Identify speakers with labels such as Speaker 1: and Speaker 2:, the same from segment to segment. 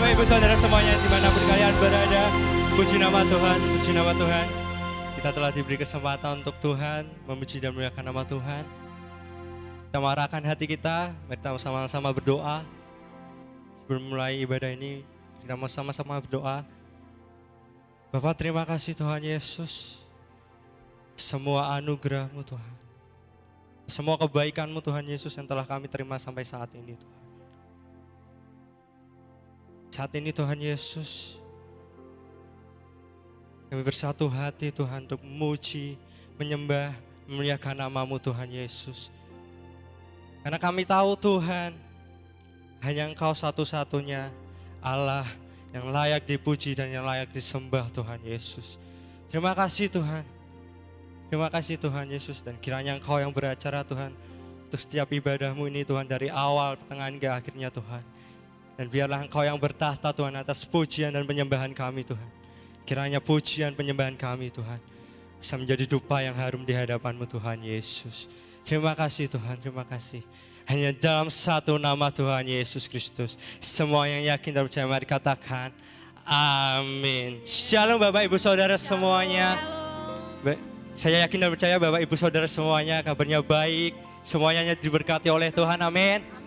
Speaker 1: Bapak Ibu Saudara semuanya dimanapun kalian berada, puji nama Tuhan, puji nama Tuhan. Kita telah diberi kesempatan untuk Tuhan memuji dan memuliakan nama Tuhan. Kita mengarahkan hati kita, mari kita sama-sama berdoa. Sebelum mulai ibadah ini, kita mau sama-sama berdoa. Bapak, terima kasih Tuhan Yesus, semua anugerah-Mu Tuhan, semua kebaikan-Mu Tuhan Yesus yang telah kami terima sampai saat ini Tuhan. Saat ini Tuhan Yesus, kami bersatu hati Tuhan untuk memuji, menyembah, memuliakan nama-Mu Tuhan Yesus. Karena kami tahu Tuhan, hanya Engkau satu-satunya Allah yang layak dipuji dan yang layak disembah Tuhan Yesus. Terima kasih Tuhan. Terima kasih Tuhan Yesus, dan kiranya Engkau yang beracara Tuhan untuk setiap ibadah-Mu ini Tuhan, dari awal, pertengahan, hingga akhirnya Tuhan. Dan biarlah Engkau yang bertahta Tuhan atas pujian dan penyembahan kami Tuhan. Kiranya pujian penyembahan kami Tuhan bisa menjadi dupa yang harum di hadapan-Mu Tuhan Yesus. Terima kasih Tuhan, terima kasih. Hanya dalam satu nama Tuhan Yesus Kristus, semua yang yakin dan percaya mari katakan amin. Shalom Bapak Ibu Saudara semuanya. Saya yakin dan percaya Bapak Ibu Saudara semuanya kabarnya baik, semuanya diberkati oleh Tuhan, amin.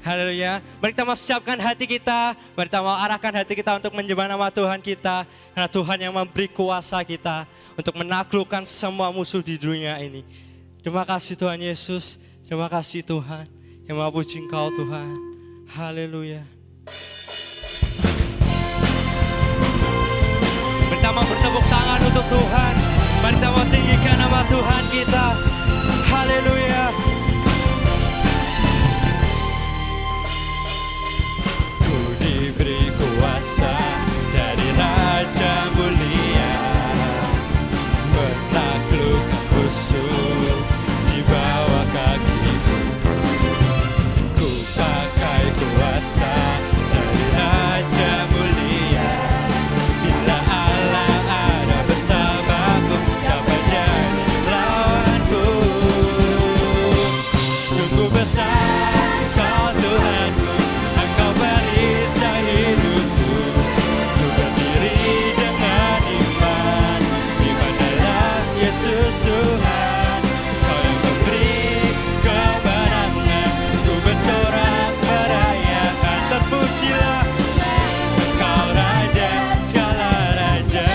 Speaker 1: Haleluya. Mari kita mau siapkan hati kita, mari kita mau arahkan hati kita untuk menyembah nama Tuhan kita. Karena Tuhan yang memberi kuasa kita untuk menaklukkan semua musuh di dunia ini. Terima kasih Tuhan Yesus, terima kasih Tuhan yang mau puji Engkau Tuhan. Haleluya. Mari kita mau bertepuk tangan untuk Tuhan. Mari kita mau tinggikan nama Tuhan kita. Haleluya. Diberi kuasa dari Raja Mulia, menaklukkan musuh di bawah kakiku. Ku pakai kuasa dari Raja Mulia. Bila Allah ada bersamaku, siapa jadi lawanku? Sungguh besar Kau Tuhanku, Engkau perisai hidupku. Ku berdiri dengan iman, iman dalam Yesus Tuhan. Kau yang memberi kemenangan, ku bersorak merayakan. Terpujilah Engkau Raja segala raja.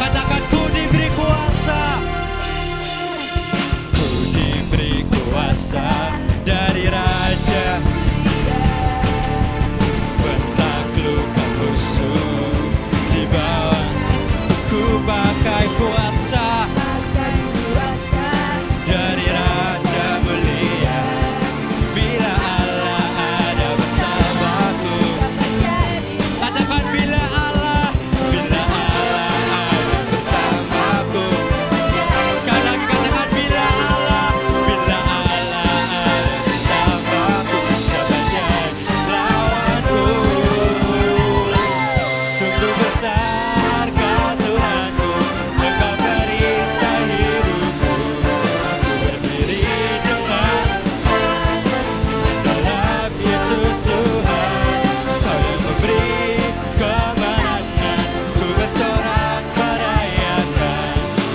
Speaker 1: Katakan ku diberi kuasa. Ku diberi kuasa dari Raja, menaklukkan musuh di bawah. Ku pakai kuasa dari Raja Mulia. Bila Allah ada bersamaku, katakan bila Allah ada bersamaku. Sekali lagi katakan bila Allah ada bersamaku, siapa jadi lawanku? Sungguh besar Kau Tuhanku, Engkau perisai hidupku. Ku berdiri dengan dalam Yesus Tuhan. Kau yang memberi kemenangan, ku bersorak merayakan.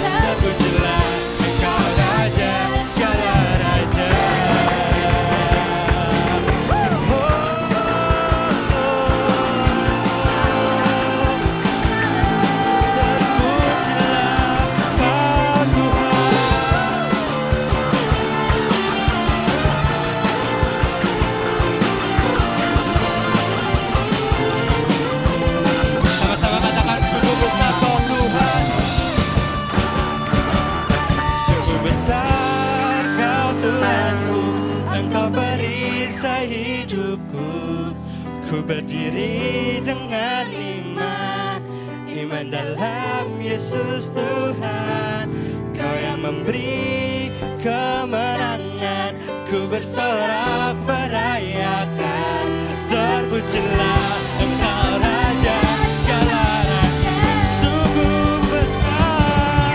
Speaker 1: Terpujilah Engkau Raja segala raja. Sama-sama katakan sungguh besar Kau Tuhan. Sungguh besar Kau Tuhanku, Engkau perisai hidupku. Ku berdiri dengan iman, iman dalam Yesus Tuhan. Kau yang memberi kemenangan, ku bersorak merayakan. Terpujilah Engkau Raja segala raja. Sungguh besar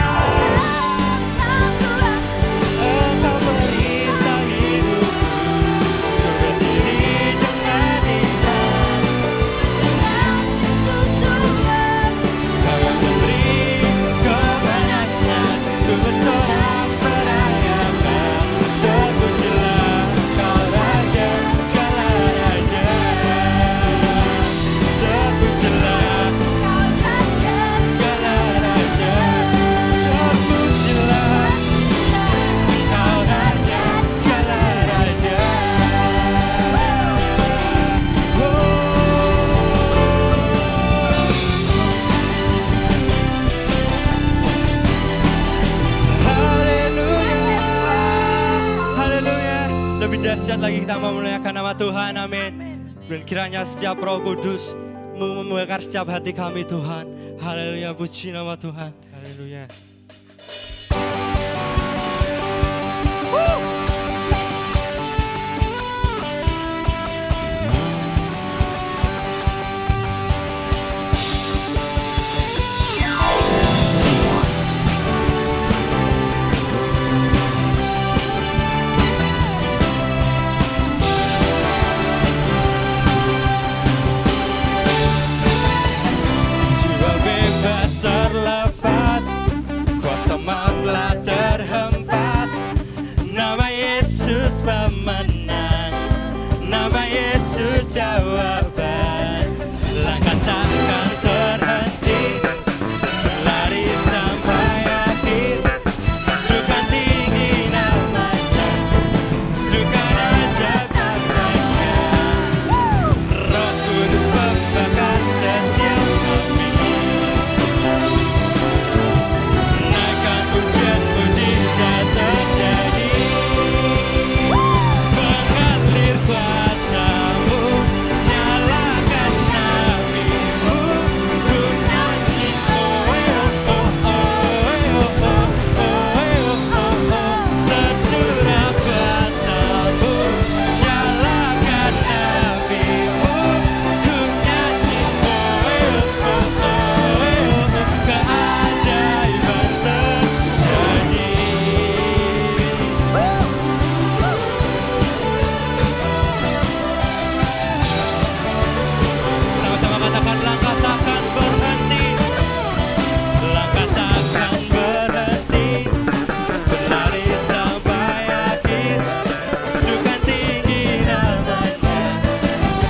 Speaker 1: dahsyat lagi kita memuliakan nama Tuhan, amin. Dan kiranya setiap Roh Kudus membakar setiap hati kami Tuhan. Haleluya, puji nama Tuhan. Haleluya. Jiwa bebas terlepas, kuasa maut telah terhempas. Nama Yesus pemenang, nama Yesus jawaban. Langkah takkan terhenti, berlari sampai akhir. Serukan tinggi namanya, serukan ajaib namanya. Roh Kudus membakar setiap kami. Naikkan pujian mujizat terjadi. Mengalir kuasa-Mu, nyalakan apimu. Ku nyanyi oh oh oh oh oh oh oh oh. Tercurah kuasa-Mu, nyalakan apimu. Ku nyanyi oh oh oh oh. Keajaiban terjadi. Sama-sama katakan langkah takkan berhenti. Langkah takkan berhenti, berlari sampai akhir. Serukan tinggi namanya,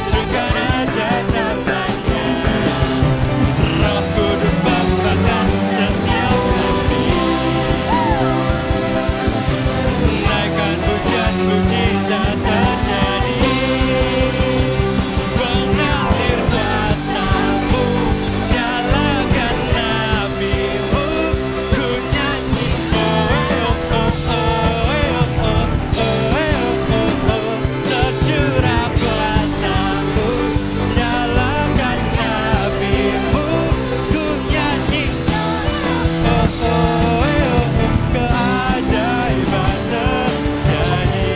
Speaker 1: serukan ajaib namanya. Roh Kudus membakar setiap kami. Naikkan pujian mujizat terjadi. Mengalir kuasa-Mu, nyalakan apimu. Ku nyanyi oh oh oh oh oh oh oh. Tercurah kuasa-Mu, nyalakan apimu. Ku nyanyi oh oh oh. Keajaiban terjadi.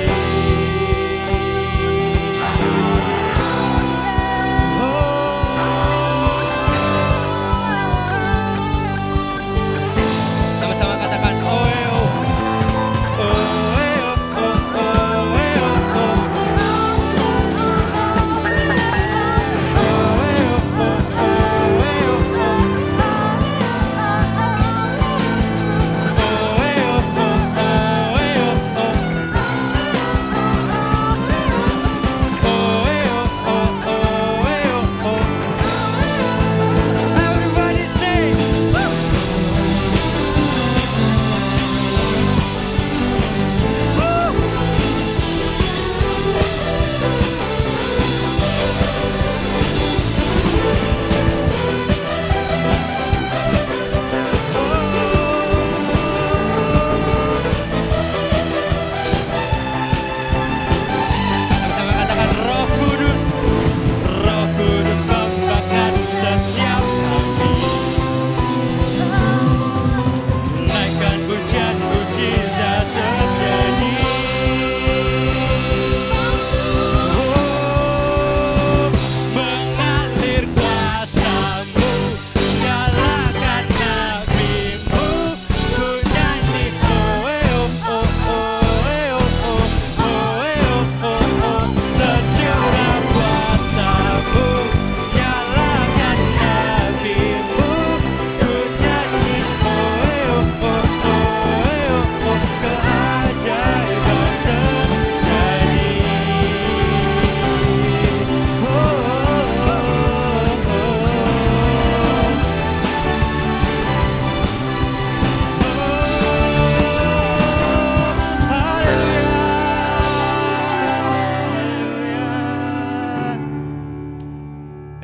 Speaker 1: Sama-sama katakan oh oh oh oh oh oh oh. Everybody say sama-sama katakan Roh Kudus, Roh Kudus membakar setiap kami. Naikkan pujian mujizat terjadi. Oh, mengalir kuasa-Mu, nyalakan apimu. Ku nyanyi oh oh oh oh oh oh oh. Tercurah kuasa-Mu, nyalakan apimu. Ku nyanyi oh oh oh oh. Keajaiban terjadi.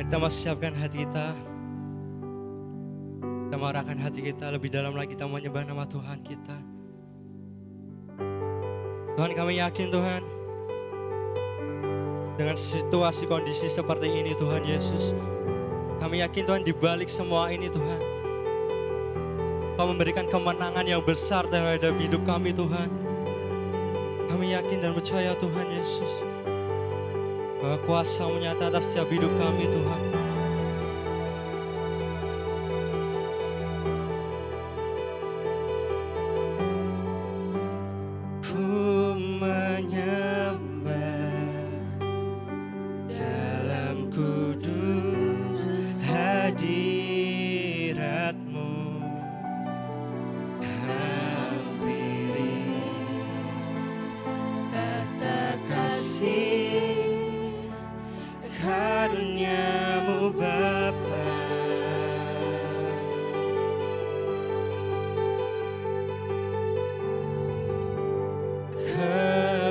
Speaker 1: Kita mau siapkan hati kita. Kita mau arahkan hati kita lebih dalam lagi. Kita menyembah nama Tuhan kita. Tuhan, kami yakin Tuhan, dengan situasi kondisi seperti ini Tuhan Yesus. Kami yakin Tuhan di balik semua ini Tuhan, Kau memberikan kemenangan yang besar terhadap hidup kami Tuhan. Kami yakin dan percaya Tuhan Yesus, bahwa kuasa-Mu nyata atas setiap hidup kami Tuhan. Ku menyembah dalam kudus hadirat-Mu, hampiri tahta kasih karunia-Mu Bapa.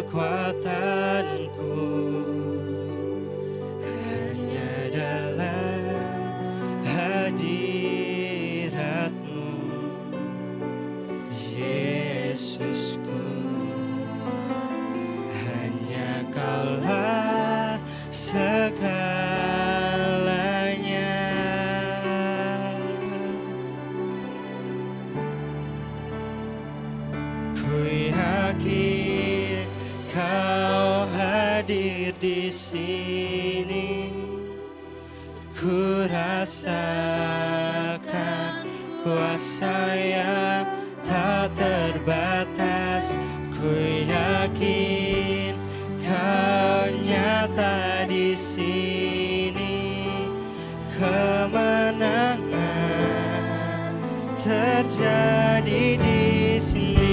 Speaker 1: Kekuatanku hanya dalam hadirat-Mu, Yesusku. Hanya Kaulah segalanya. Ku yakin Kau hadir di sini. Ku rasakan kuasa yang tak terbatas. Ku yakin Kau nyata di sini. Kemenangan terjadi di sini.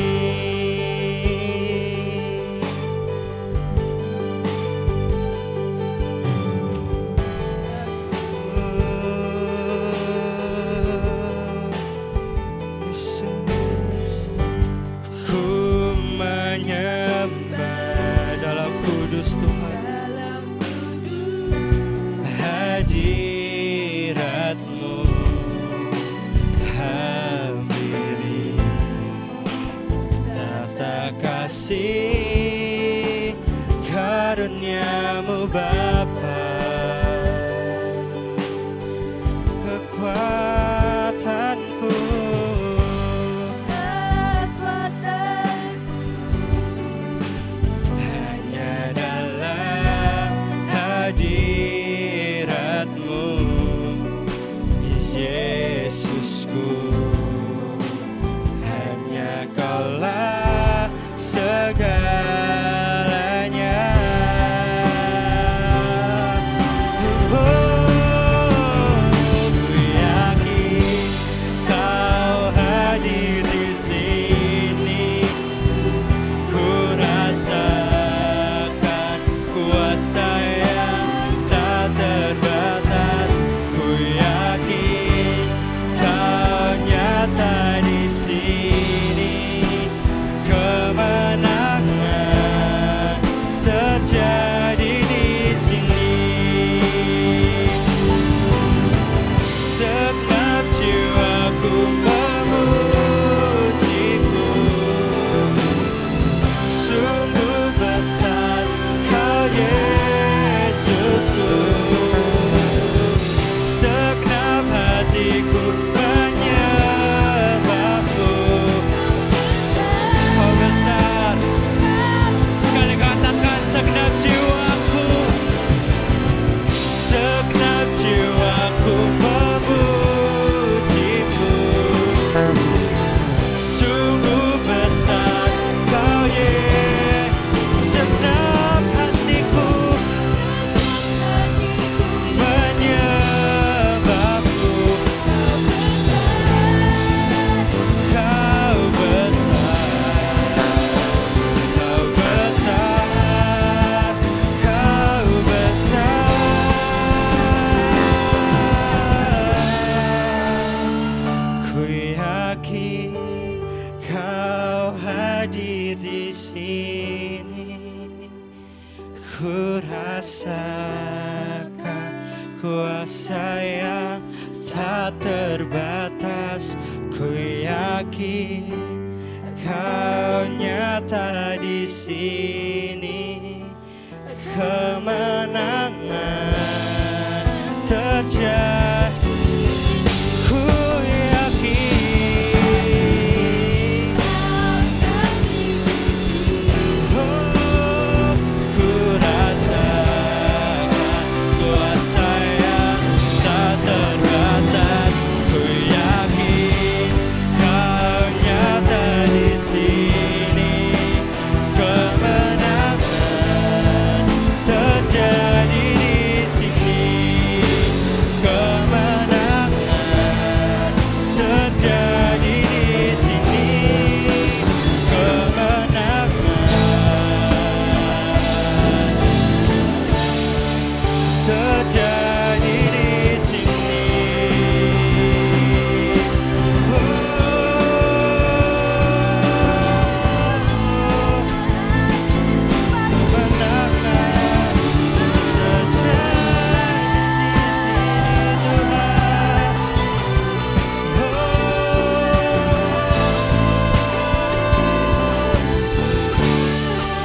Speaker 1: Ku menyembah dalam kudus Tuhan, hadirat-Mu, hampiri tahta kasih karunia-Mu Bapa. Kekuatanku hanya dalam hadirat-Mu, Yesusku. Hanya Kaulah segalanya. Ku yakin Kau hadir di sini. Ku rasakan kuasa yang tak terbatas. Ku yakin Kau nyata di sini. Kemenangan terjadi di sini. Segenap jiwaku memuji-Mu. Sungguh besar Kau Yesusku. Segenap hatiku menyembah-Mu. Kau besar. Sekali katakan segenap jiwaku. Segenap jiwaku memuji-Mu. Sungguh besar Kau Yesus. Segenap hatiku menyembah-Mu. Kau besar, Kau besar, Kau besar. Ku yakin Kau hadir di sini. Ku rasakan kuasa yang tak terbatas. Ku yakin Kau nyata di sini. kemenangan terjadi. Ku yakin, oh, ku rasakan kuasa yang tak terbatas. Ku yakin Kau nyata di sini. Kemenangan terjadi di sini. Kemenangan terjadi di sini. Kemenangan terjadi di sini.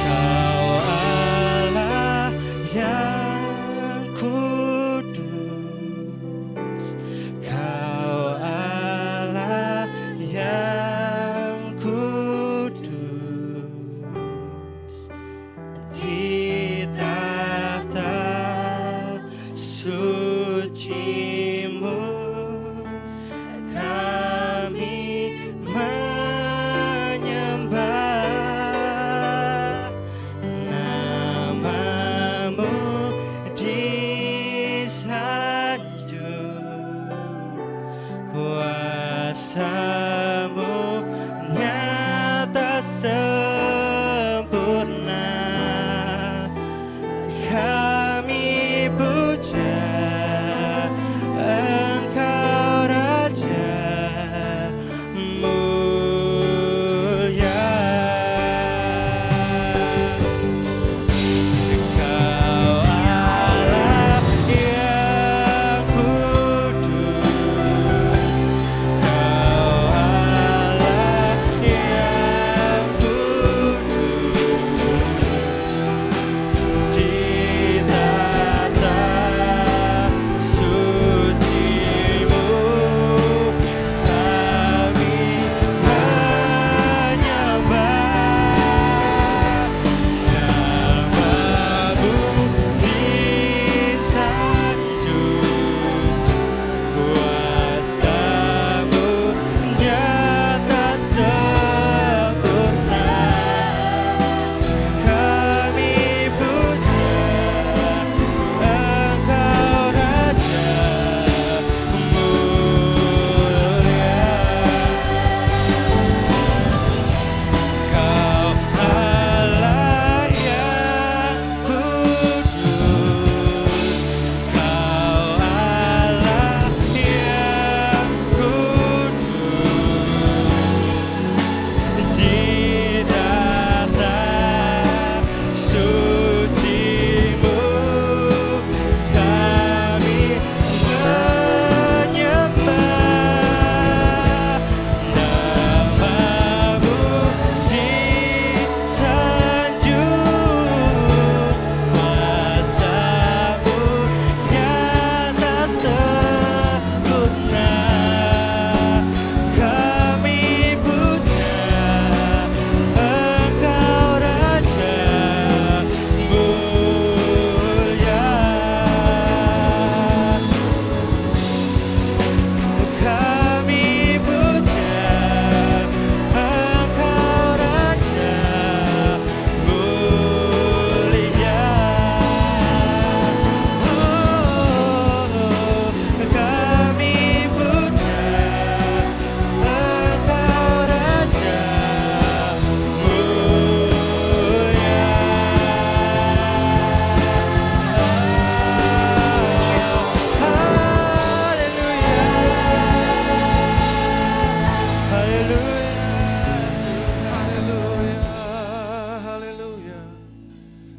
Speaker 1: Kau Allah yang kudus, Kau Allah yang kudus, di tahta suci-Mu kami menyembah. Nama-Mu disanjung, kuasa-Mu nyata sempurna. Kami puja Engkau Raja mulia. Kau Allah yang kudus, Kau Allah yang kudus, di tahta suci-Mu kami menyembah. Nama-Mu disanjung, kuasa-Mu nyata sempurna. Kami puja Engkau Raja mulia. Kau Allah yang kudus, Kau Allah yang kudus, di tahta suci-Mu kami menyembah. Nama-Mu disanjung, kuasa-Mu nyata sempurna. Kami puja Engkau Raja mulia. Kami puja Engkau Raja mulia. Kami puja Engkau Raja
Speaker 2: Haleluya.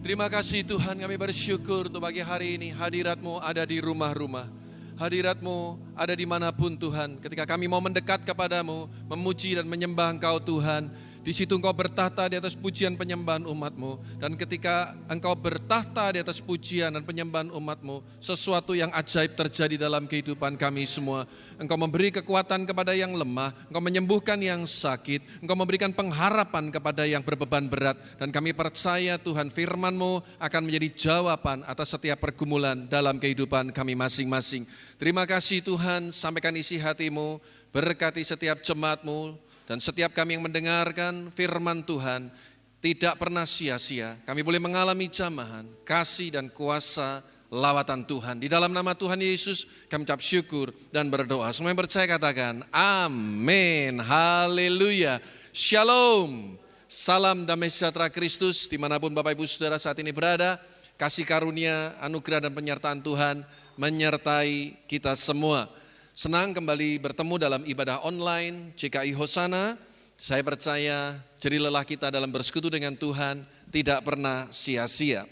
Speaker 2: Terima kasih Tuhan, kami bersyukur untuk pagi hari ini hadirat-Mu ada di rumah-rumah. Hadirat-Mu ada dimanapun Tuhan. Ketika kami mau mendekat kepadamu, memuji dan menyembah Engkau Tuhan, Di situ Engkau bertahta di atas pujian penyembahan umat-Mu. Dan ketika Engkau bertahta di atas pujian dan penyembahan umat-Mu, sesuatu yang ajaib terjadi dalam kehidupan kami semua. Engkau memberi kekuatan kepada yang lemah, Engkau menyembuhkan yang sakit, Engkau memberikan pengharapan kepada yang berbeban berat. Dan kami percaya Tuhan, firman-Mu akan menjadi jawaban atas setiap pergumulan dalam kehidupan kami masing-masing. Terima kasih Tuhan, sampaikan isi hati-Mu, berkati setiap jemaat-Mu, dan setiap kami yang mendengarkan firman Tuhan tidak pernah sia-sia. Kami boleh mengalami jamahan, kasih dan kuasa lawatan Tuhan. Di dalam nama Tuhan Yesus kami ucap syukur dan berdoa. Semua yang percaya katakan amin, haleluya, shalom. Salam damai sejahtera Kristus dimanapun Bapak Ibu Saudara saat ini berada. Kasih karunia, anugerah dan penyertaan Tuhan menyertai kita semua. Senang kembali bertemu dalam ibadah online GKI Hosana. Saya percaya jerih lelah kita dalam bersekutu dengan Tuhan tidak pernah sia-sia.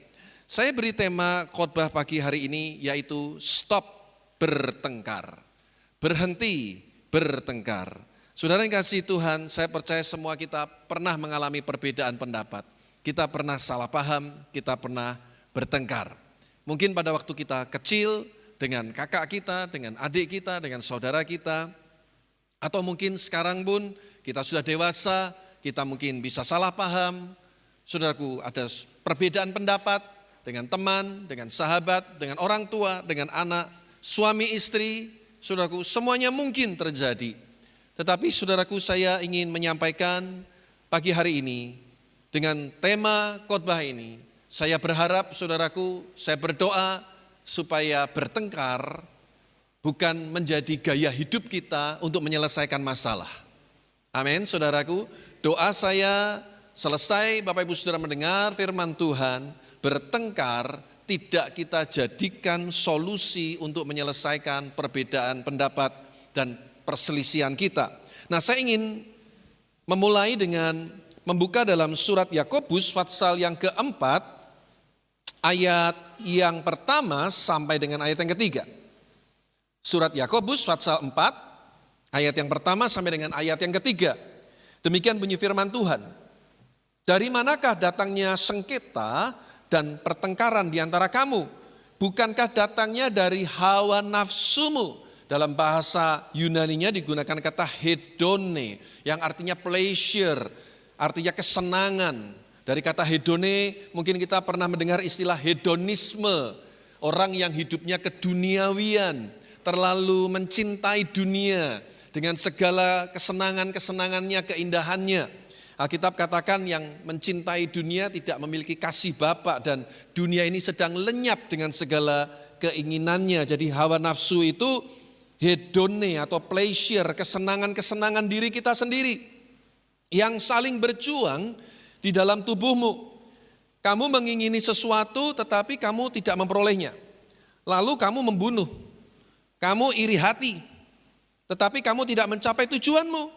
Speaker 2: Saya beri tema khotbah pagi hari ini yaitu stop bertengkar. Berhenti bertengkar. Saudara yang kasih Tuhan, saya percaya semua kita pernah mengalami perbedaan pendapat. Kita pernah salah paham, kita pernah bertengkar. Mungkin pada waktu kita kecil, dengan kakak kita, dengan adik kita, dengan saudara kita. Atau mungkin sekarang pun kita sudah dewasa, kita mungkin bisa salah paham. Saudaraku, ada perbedaan pendapat dengan teman, dengan sahabat, dengan orang tua, dengan anak, suami istri. Saudaraku, semuanya mungkin terjadi. Tetapi saudaraku, saya ingin menyampaikan pagi hari ini dengan tema khotbah ini. Saya berharap saudaraku, saya berdoa supaya bertengkar bukan menjadi gaya hidup kita untuk menyelesaikan masalah. Amin, saudaraku. Doa saya selesai Bapak Ibu Saudara mendengar firman Tuhan, bertengkar tidak kita jadikan solusi untuk menyelesaikan perbedaan pendapat dan perselisihan kita. Nah, saya ingin memulai dengan membuka dalam surat Yakobus pasal yang keempat, ayat yang pertama sampai dengan ayat yang ketiga. Surat Yakobus pasal 4, ayat yang pertama sampai dengan ayat yang ketiga. Demikian bunyi firman Tuhan. Dari manakah datangnya sengketa dan pertengkaran di antara kamu? Bukankah datangnya dari hawa nafsumu? Dalam bahasa Yunaninya digunakan kata hedone, yang artinya pleasure, artinya kesenangan. Dari kata hedone mungkin kita pernah mendengar istilah hedonisme. Orang yang hidupnya keduniawian, terlalu mencintai dunia dengan segala kesenangan-kesenangannya, keindahannya. Alkitab katakan yang mencintai dunia tidak memiliki kasih Bapa dan dunia ini sedang lenyap dengan segala keinginannya. Jadi hawa nafsu itu hedone atau pleasure, kesenangan-kesenangan diri kita sendiri yang saling berjuang di dalam tubuhmu. Kamu mengingini sesuatu tetapi kamu tidak memperolehnya. Lalu kamu membunuh. Kamu iri hati tetapi kamu tidak mencapai tujuanmu.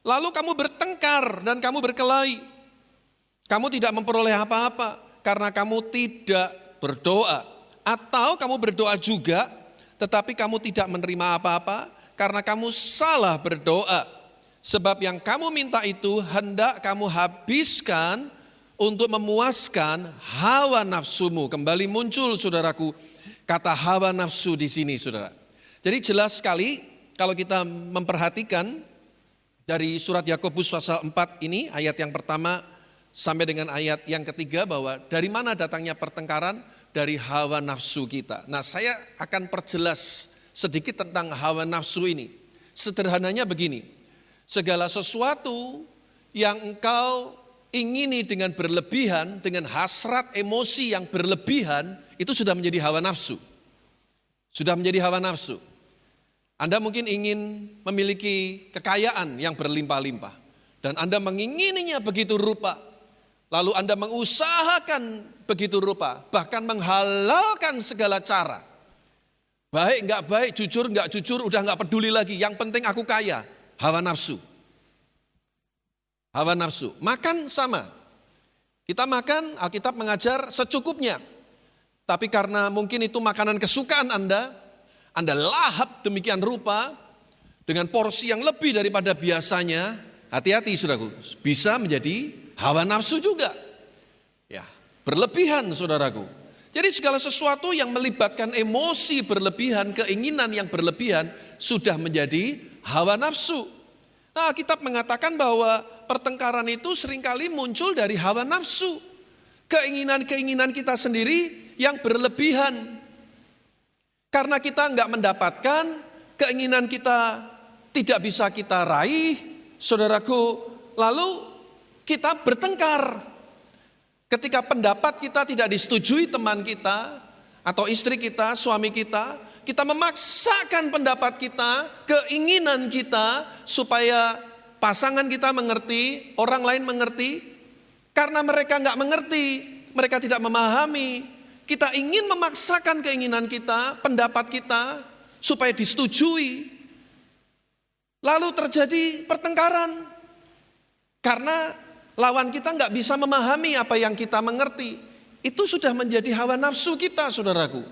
Speaker 2: Lalu kamu bertengkar dan kamu berkelahi. Kamu tidak memperoleh apa-apa karena kamu tidak berdoa. Atau kamu berdoa juga tetapi kamu tidak menerima apa-apa karena kamu salah berdoa. Sebab yang kamu minta itu hendak kamu habiskan untuk memuaskan hawa nafsumu. Kembali muncul saudaraku kata hawa nafsu di sini saudara. Jadi jelas sekali kalau kita memperhatikan dari surat Yakobus pasal 4 ini ayat yang pertama sampai dengan ayat yang ketiga bahwa dari mana datangnya pertengkaran? Dari hawa nafsu kita. Nah, saya akan perjelas sedikit tentang hawa nafsu ini. Sederhananya begini. Segala sesuatu yang engkau ingini dengan berlebihan, dengan hasrat emosi yang berlebihan, itu sudah menjadi hawa nafsu. Sudah menjadi hawa nafsu. Anda mungkin ingin memiliki kekayaan yang berlimpah-limpah. Dan Anda mengingininya begitu rupa. Lalu Anda mengusahakan begitu rupa. Bahkan menghalalkan segala cara. Baik, enggak baik, jujur, enggak jujur, udah enggak peduli lagi. Yang penting aku kaya. Hawa nafsu. Hawa nafsu. Makan sama. Kita makan, Alkitab mengajar secukupnya. Tapi karena mungkin itu makanan kesukaan Anda lahap demikian rupa, dengan porsi yang lebih daripada biasanya, hati-hati saudaraku, bisa menjadi hawa nafsu juga. Ya, berlebihan saudaraku. Jadi segala sesuatu yang melibatkan emosi berlebihan, keinginan yang berlebihan sudah menjadi hawa nafsu. Nah, Alkitab mengatakan bahwa pertengkaran itu seringkali muncul dari hawa nafsu. Keinginan-keinginan kita sendiri yang berlebihan. Karena kita enggak mendapatkan, keinginan kita tidak bisa kita raih, saudaraku, lalu kita bertengkar. Ketika pendapat kita tidak disetujui teman kita, atau istri kita, suami kita, kita memaksakan pendapat kita, keinginan kita, supaya pasangan kita mengerti, orang lain mengerti. Karena mereka enggak mengerti, mereka tidak memahami, kita ingin memaksakan keinginan kita, pendapat kita, supaya disetujui. Lalu terjadi pertengkaran, karena lawan kita nggak bisa memahami apa yang kita mengerti. Itu sudah menjadi hawa nafsu kita, saudaraku.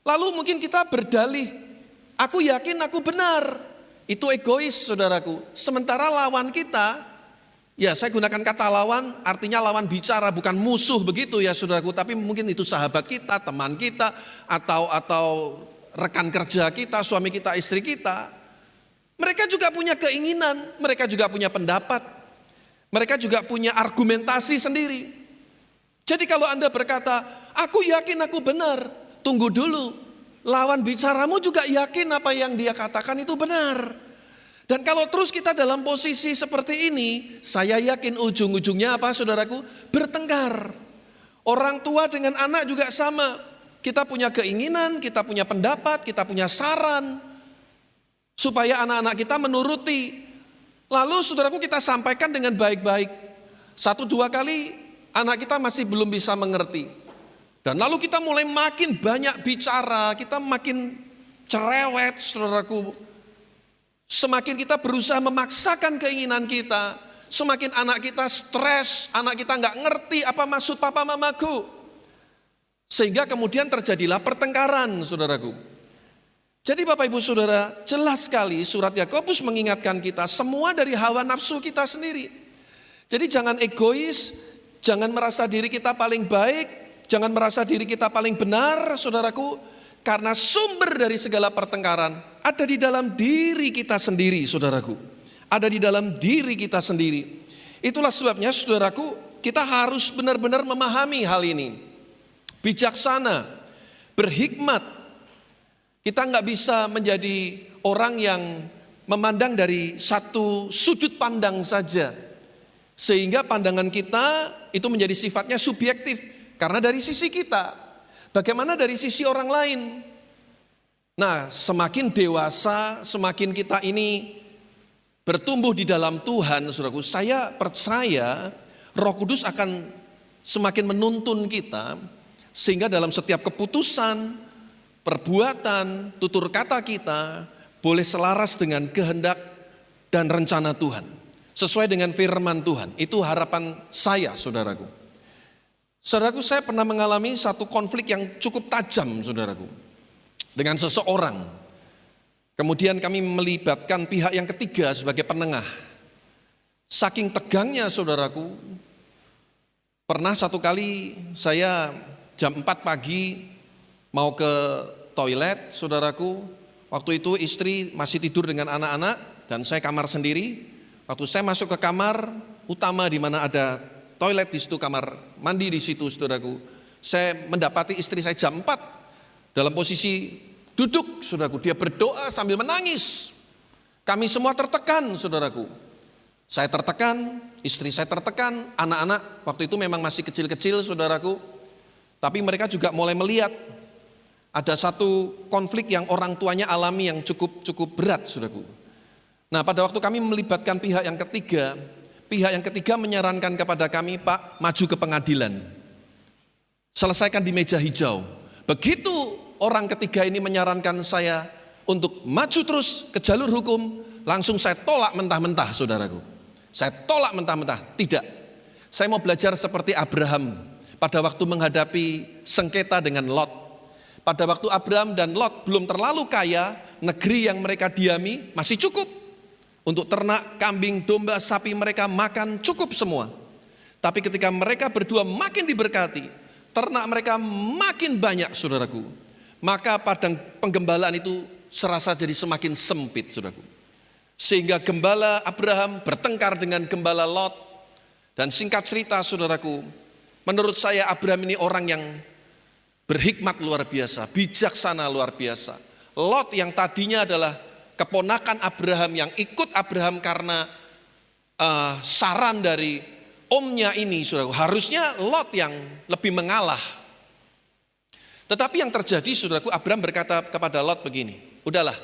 Speaker 2: Lalu mungkin kita berdalih, aku yakin aku benar. Itu egois, saudaraku. Sementara lawan kita, ya saya gunakan kata lawan, artinya lawan bicara, bukan musuh begitu ya saudaraku. Tapi mungkin itu sahabat kita, teman kita, atau rekan kerja kita, suami kita, istri kita. Mereka juga punya keinginan, mereka juga punya pendapat. Mereka juga punya argumentasi sendiri. Jadi kalau Anda berkata, aku yakin aku benar, tunggu dulu. Lawan bicaramu juga yakin apa yang dia katakan itu benar. Dan kalau terus kita dalam posisi seperti ini, saya yakin ujung-ujungnya apa saudaraku? Bertengkar. Orang tua dengan anak juga sama. Kita punya keinginan, kita punya pendapat, kita punya saran. Supaya anak-anak kita menuruti. Lalu saudaraku kita sampaikan dengan baik-baik. 1-2 kali anak kita masih belum bisa mengerti. Dan lalu kita mulai makin banyak bicara, kita makin cerewet saudaraku. Semakin kita berusaha memaksakan keinginan kita, semakin anak kita stres, anak kita nggak ngerti apa maksud papa mamaku. Sehingga kemudian terjadilah pertengkaran saudaraku. Jadi Bapak Ibu Saudara, jelas sekali surat Yakobus mengingatkan kita semua dari hawa nafsu kita sendiri. Jadi jangan egois, jangan merasa diri kita paling baik, jangan merasa diri kita paling benar, saudaraku. Karena sumber dari segala pertengkaran ada di dalam diri kita sendiri, saudaraku. Ada di dalam diri kita sendiri. Itulah sebabnya, saudaraku, kita harus benar-benar memahami hal ini. Bijaksana, berhikmat. Kita nggak bisa menjadi orang yang memandang dari satu sudut pandang saja. Sehingga pandangan kita itu menjadi sifatnya subjektif. Karena dari sisi kita, bagaimana dari sisi orang lain. Nah, semakin dewasa, semakin kita ini bertumbuh di dalam Tuhan, saudaraku, saya percaya Roh Kudus akan semakin menuntun kita. Sehingga dalam setiap keputusan, perbuatan, tutur kata kita boleh selaras dengan kehendak dan rencana Tuhan. Sesuai dengan firman Tuhan. Itu harapan saya, saudaraku. Saudaraku, saya pernah mengalami satu konflik yang cukup tajam, saudaraku. Dengan seseorang. Kemudian kami melibatkan pihak yang ketiga sebagai penengah. Saking tegangnya, saudaraku. Pernah satu kali saya jam 4 pagi mau ke toilet, saudaraku. Waktu itu istri masih tidur dengan anak-anak dan saya kamar sendiri. Waktu saya masuk ke kamar utama di mana ada toilet di situ, kamar mandi di situ, saudaraku. Saya mendapati istri saya jam 4 dalam posisi duduk, saudaraku. Dia berdoa sambil menangis. Kami semua tertekan, saudaraku. Saya tertekan, istri saya tertekan, anak-anak waktu itu memang masih kecil-kecil, saudaraku. Tapi mereka juga mulai melihat ada satu konflik yang orang tuanya alami yang cukup berat, saudaraku. Nah, pada waktu kami melibatkan pihak yang ketiga menyarankan kepada kami, Pak, maju ke pengadilan. Selesaikan di meja hijau. Begitu orang ketiga ini menyarankan saya untuk maju terus ke jalur hukum, langsung saya tolak mentah-mentah, saudaraku. Saya tolak mentah-mentah, tidak. Saya mau belajar seperti Abraham pada waktu menghadapi sengketa dengan Lot. Pada waktu Abraham dan Lot belum terlalu kaya, negeri yang mereka diami masih cukup Untuk ternak, kambing, domba, sapi mereka makan cukup semua. Tapi ketika mereka berdua makin diberkati, ternak mereka makin banyak, saudaraku. Maka padang penggembalaan itu serasa jadi semakin sempit, saudaraku. Sehingga gembala Abraham bertengkar dengan gembala Lot. Dan singkat cerita, saudaraku, menurut saya Abraham ini orang yang berhikmat luar biasa, bijaksana luar biasa. Lot yang tadinya adalah keponakan Abraham yang ikut Abraham karena saran dari omnya ini, saudaraku. Harusnya Lot yang lebih mengalah. Tetapi yang terjadi, saudaraku, Abraham berkata kepada Lot begini, udahlah,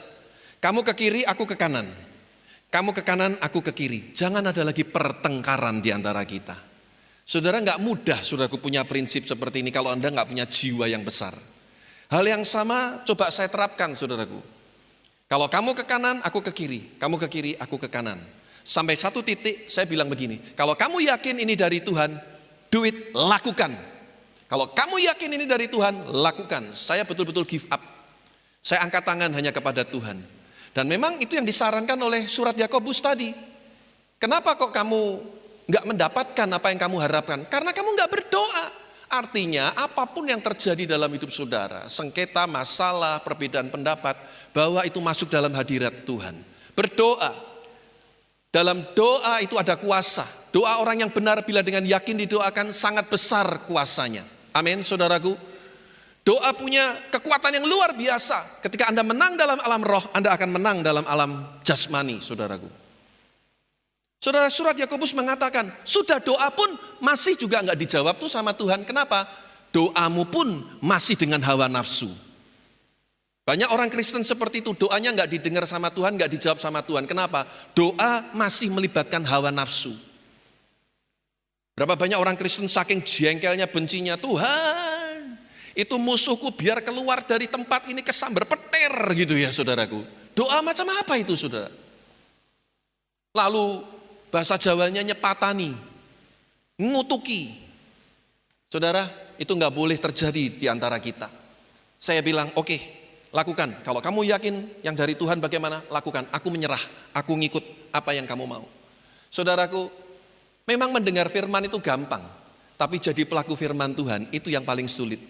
Speaker 2: kamu ke kiri, aku ke kanan. Kamu ke kanan, aku ke kiri. Jangan ada lagi pertengkaran di antara kita. Saudara, nggak mudah, saudaraku, punya prinsip seperti ini kalau Anda nggak punya jiwa yang besar. Hal yang sama coba saya terapkan, saudaraku. Kalau kamu ke kanan, aku ke kiri. Kamu ke kiri, aku ke kanan. Sampai satu titik saya bilang begini, kalau kamu yakin ini dari Tuhan, do it, lakukan. Kalau kamu yakin ini dari Tuhan, lakukan. Saya betul-betul give up. Saya angkat tangan hanya kepada Tuhan. Dan memang itu yang disarankan oleh surat Yakobus tadi. Kenapa kok kamu nggak mendapatkan apa yang kamu harapkan? Karena kamu nggak berdoa. Artinya apapun yang terjadi dalam hidup saudara, sengketa, masalah, perbedaan pendapat, bahwa itu masuk dalam hadirat Tuhan. Berdoa. Dalam doa itu ada kuasa. Doa orang yang benar bila dengan yakin didoakan sangat besar kuasanya. Amin, saudaraku. Doa punya kekuatan yang luar biasa. Ketika Anda menang dalam alam roh, Anda akan menang dalam alam jasmani, saudaraku. Saudara, surat Yakobus mengatakan, sudah doa pun masih juga nggak dijawab tuh sama Tuhan. Kenapa? Doamu pun masih dengan hawa nafsu. Banyak orang Kristen seperti itu, doanya nggak didengar sama Tuhan, nggak dijawab sama Tuhan. Kenapa? Doa masih melibatkan hawa nafsu. Berapa banyak orang Kristen saking jengkelnya, bencinya, Tuhan, itu musuhku biar keluar dari tempat ini kesambar petir gitu ya, saudaraku. Doa macam apa itu, saudara? Lalu bahasa Jawanya nyepatani, ngutuki. Saudara, itu nggak boleh terjadi di antara kita. Saya bilang, oke, lakukan. Kalau kamu yakin yang dari Tuhan bagaimana? Lakukan. Aku menyerah, aku ngikut apa yang kamu mau. Saudaraku, memang mendengar firman itu gampang, tapi jadi pelaku firman Tuhan itu yang paling sulit.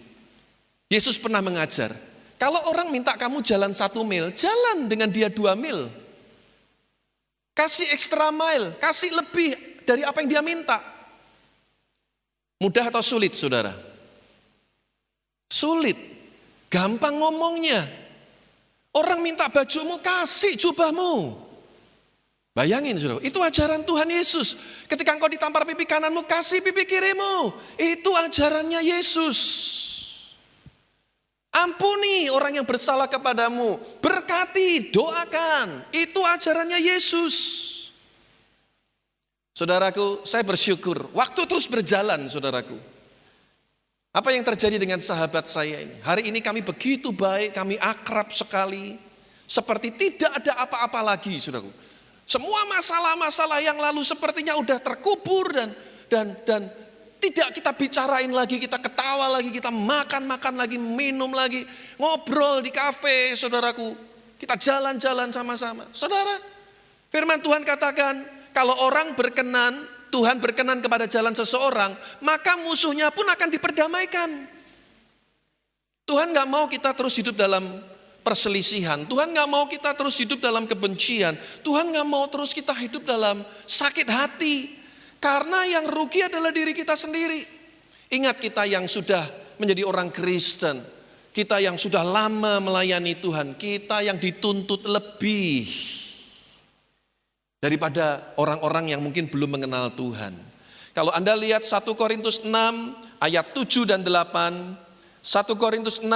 Speaker 2: Yesus pernah mengajar, kalau orang minta kamu jalan 1 mil, jalan dengan dia 2 mil. Kasih extra mile, kasih lebih dari apa yang dia minta. Mudah atau sulit, saudara? Sulit. Gampang ngomongnya. Orang minta bajumu, kasih jubahmu. Bayangin, saudara, itu ajaran Tuhan Yesus. Ketika engkau ditampar pipi kananmu, kasih pipi kirimu. Itu ajarannya Yesus. Ampuni orang yang bersalah kepadamu, berkati, doakan. Itu ajarannya Yesus. Saudaraku, saya bersyukur. Waktu terus berjalan, saudaraku. Apa yang terjadi dengan sahabat saya ini? Hari ini kami begitu baik, kami akrab sekali. Seperti tidak ada apa-apa lagi, saudaraku. Semua masalah-masalah yang lalu sepertinya udah terkubur dan tidak kita bicarain lagi, kita ketawa lagi, kita makan lagi, minum lagi, ngobrol di kafe, saudaraku. Kita jalan-jalan sama-sama. Saudara, firman Tuhan katakan, kalau orang berkenan, Tuhan berkenan kepada jalan seseorang, maka musuhnya pun akan diperdamaikan. Tuhan gak mau kita terus hidup dalam perselisihan. Tuhan gak mau kita terus hidup dalam kebencian. Tuhan gak mau terus kita hidup dalam sakit hati. Karena yang rugi adalah diri kita sendiri. Ingat, kita yang sudah menjadi orang Kristen, kita yang sudah lama melayani Tuhan, kita yang dituntut lebih daripada orang-orang yang mungkin belum mengenal Tuhan. Kalau Anda lihat 1 Korintus 6 ayat 7 dan 8, 1 Korintus 6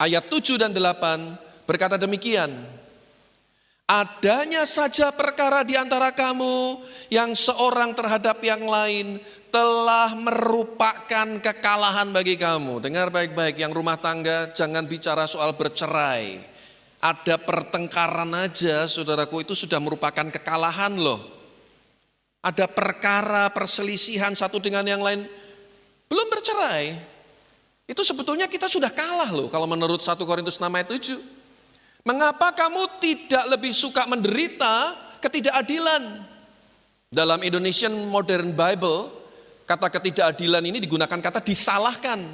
Speaker 2: ayat 7 dan 8 berkata demikian. Adanya saja perkara di antara kamu yang seorang terhadap yang lain telah merupakan kekalahan bagi kamu. Dengar baik-baik, yang rumah tangga jangan bicara soal bercerai. Ada pertengkaran aja, saudaraku, itu sudah merupakan kekalahan loh. Ada perkara perselisihan satu dengan yang lain, belum bercerai. Itu sebetulnya kita sudah kalah loh kalau menurut 1 Korintus 6 ayat 7. Mengapa kamu tidak lebih suka menderita ketidakadilan? Dalam Indonesian Modern Bible, kata ketidakadilan ini digunakan kata disalahkan.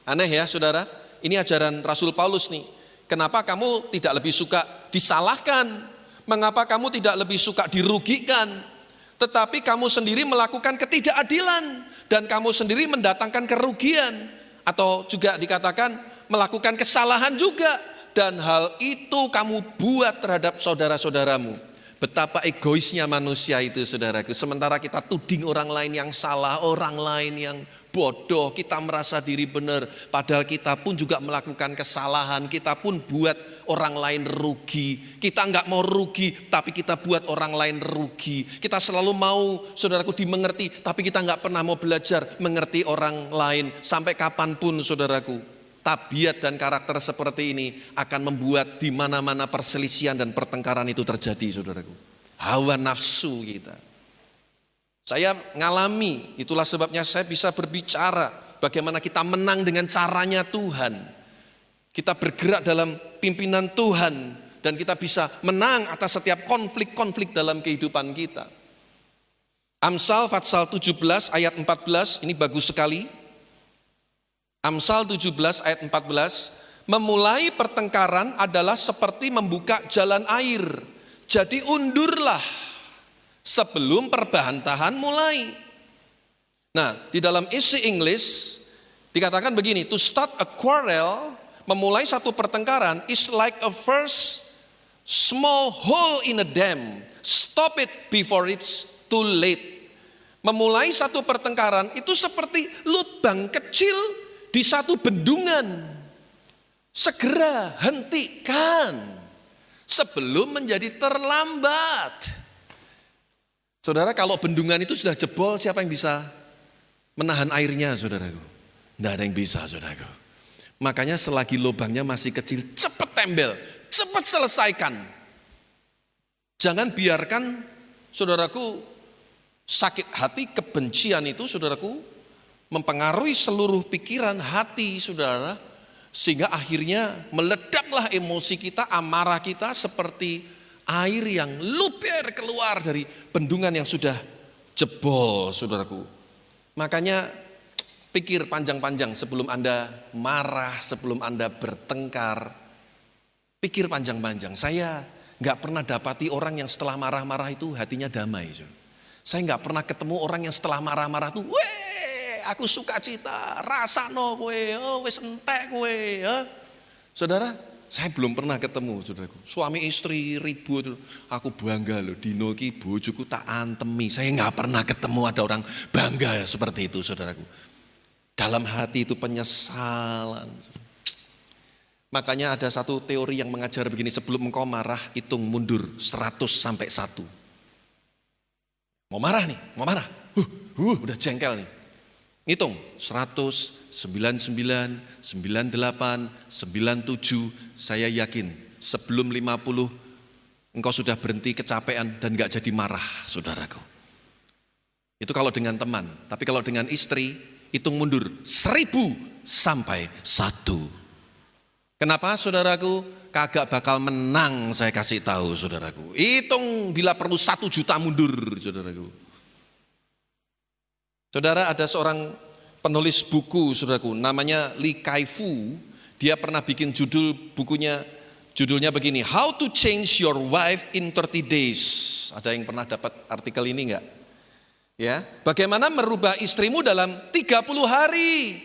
Speaker 2: Aneh ya saudara, ini ajaran Rasul Paulus nih. Kenapa kamu tidak lebih suka disalahkan? Mengapa kamu tidak lebih suka dirugikan? Tetapi kamu sendiri melakukan ketidakadilan dan kamu sendiri mendatangkan kerugian. Atau juga dikatakan melakukan kesalahan juga. Dan hal itu kamu buat terhadap saudara-saudaramu. Betapa egoisnya manusia itu saudaraku. Sementara kita tuding orang lain yang salah, orang lain yang bodoh, kita merasa diri benar. Padahal kita pun juga melakukan kesalahan, kita pun buat orang lain rugi. Kita enggak mau rugi, tapi kita buat orang lain rugi. Kita selalu mau saudaraku dimengerti, tapi kita enggak pernah mau belajar mengerti orang lain. Sampai kapanpun saudaraku. Tabiat dan karakter seperti ini akan membuat di mana-mana perselisihan dan pertengkaran itu terjadi, saudaraku. Hawa nafsu kita. Saya ngalami, itulah sebabnya saya bisa berbicara bagaimana kita menang dengan caranya Tuhan. Kita bergerak dalam pimpinan Tuhan dan kita bisa menang atas setiap konflik-konflik dalam kehidupan kita. Amsal Fatsal 17 ayat 14, ini bagus sekali. Amsal 17 ayat 14, memulai pertengkaran adalah seperti membuka jalan air. Jadi undurlah sebelum perbantahan mulai. Nah, di dalam isi English dikatakan begini, to start a quarrel, memulai satu pertengkaran is like a first small hole in a dam. Stop it before it's too late. Memulai satu pertengkaran itu seperti lubang kecil di satu bendungan. Segera hentikan sebelum menjadi terlambat. Saudara, kalau bendungan itu sudah jebol, siapa yang bisa menahan airnya, saudaraku? Tidak ada yang bisa, saudaraku. Makanya selagi lubangnya masih kecil, cepat tembel, cepat selesaikan. Jangan biarkan, saudaraku, sakit hati, kebencian itu, saudaraku, mempengaruhi seluruh pikiran hati saudara, sehingga akhirnya meledaklah emosi kita, amarah kita seperti air yang luber keluar dari bendungan yang sudah jebol, saudaraku. Makanya pikir panjang-panjang sebelum Anda marah, sebelum Anda bertengkar. Pikir panjang-panjang. Saya nggak pernah dapati orang yang setelah marah-marah itu hatinya damai. Saya nggak pernah ketemu orang yang setelah marah-marah itu, aku suka cita, rasano kowe, oh wis entek kowe, ya. Saudara, saya belum pernah ketemu, saudaraku. Suami istri ribut, aku bangga loh, dino ki bojoku tak antemi. Saya nggak pernah ketemu ada orang bangga seperti itu, saudaraku. Dalam hati itu penyesalan. Makanya ada satu teori yang mengajar begini, sebelum engkau marah, hitung mundur 100 sampai 1. Mau marah nih, mau marah. Udah jengkel nih. Hitung 100, 99, 98, 97, saya yakin sebelum 50 engkau sudah berhenti kecapean dan gak jadi marah, saudaraku. Itu kalau dengan teman, tapi kalau dengan istri, hitung mundur 1000 sampai 1. Kenapa, saudaraku? Kagak bakal menang, saya kasih tahu, saudaraku. Hitung bila perlu 1 juta mundur, saudaraku. Saudara, ada seorang penulis buku, saudaraku, namanya Lee Kai-fu. Dia pernah bikin judulnya begini, How to Change Your Wife in 30 Days. Ada yang pernah dapat artikel ini enggak? Ya, bagaimana merubah istrimu dalam 30 hari.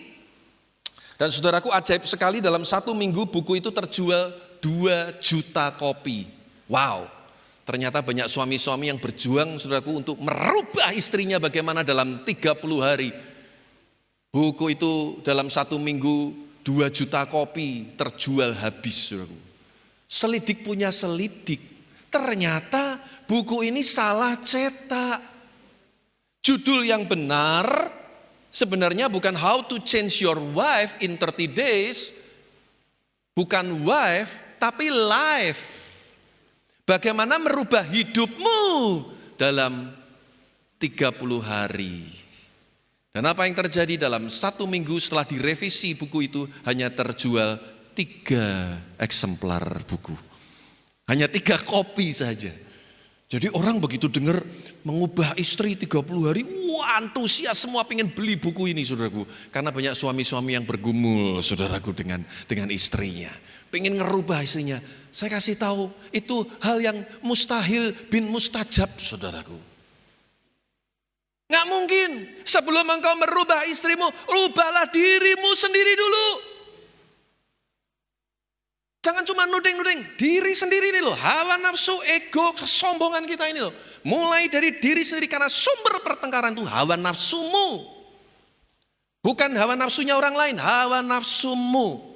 Speaker 2: Dan saudaraku, ajaib sekali, dalam 1 minggu buku itu terjual 2 juta kopi. Wow. Ternyata banyak suami-suami yang berjuang, saudaraku, untuk merubah istrinya bagaimana dalam 30 hari. Buku itu dalam 1 minggu 2 juta kopi terjual habis, saudaraku. Selidik punya selidik. Ternyata buku ini salah cetak. Judul yang benar sebenarnya bukan How to Change Your Wife in 30 Days. Bukan wife, tapi life. Bagaimana merubah hidupmu dalam 30 hari. Dan apa yang terjadi dalam 1 minggu setelah direvisi buku itu hanya terjual 3 eksemplar buku. Hanya 3 kopi saja. Jadi orang begitu dengar mengubah istri 30 hari, wah antusias semua pengen beli buku ini saudaraku. Karena banyak suami-suami yang bergumul saudaraku dengan istrinya. Pengen ngerubah istrinya. Saya kasih tahu itu hal yang mustahil bin mustajab saudaraku. Nggak mungkin sebelum engkau merubah istrimu, rubahlah dirimu sendiri dulu. Jangan cuma nuding-nuding, diri sendiri ini loh, hawa nafsu, ego, kesombongan kita ini loh. Mulai dari diri sendiri karena sumber pertengkaran itu hawa nafsumu. Bukan hawa nafsunya orang lain, hawa nafsumu.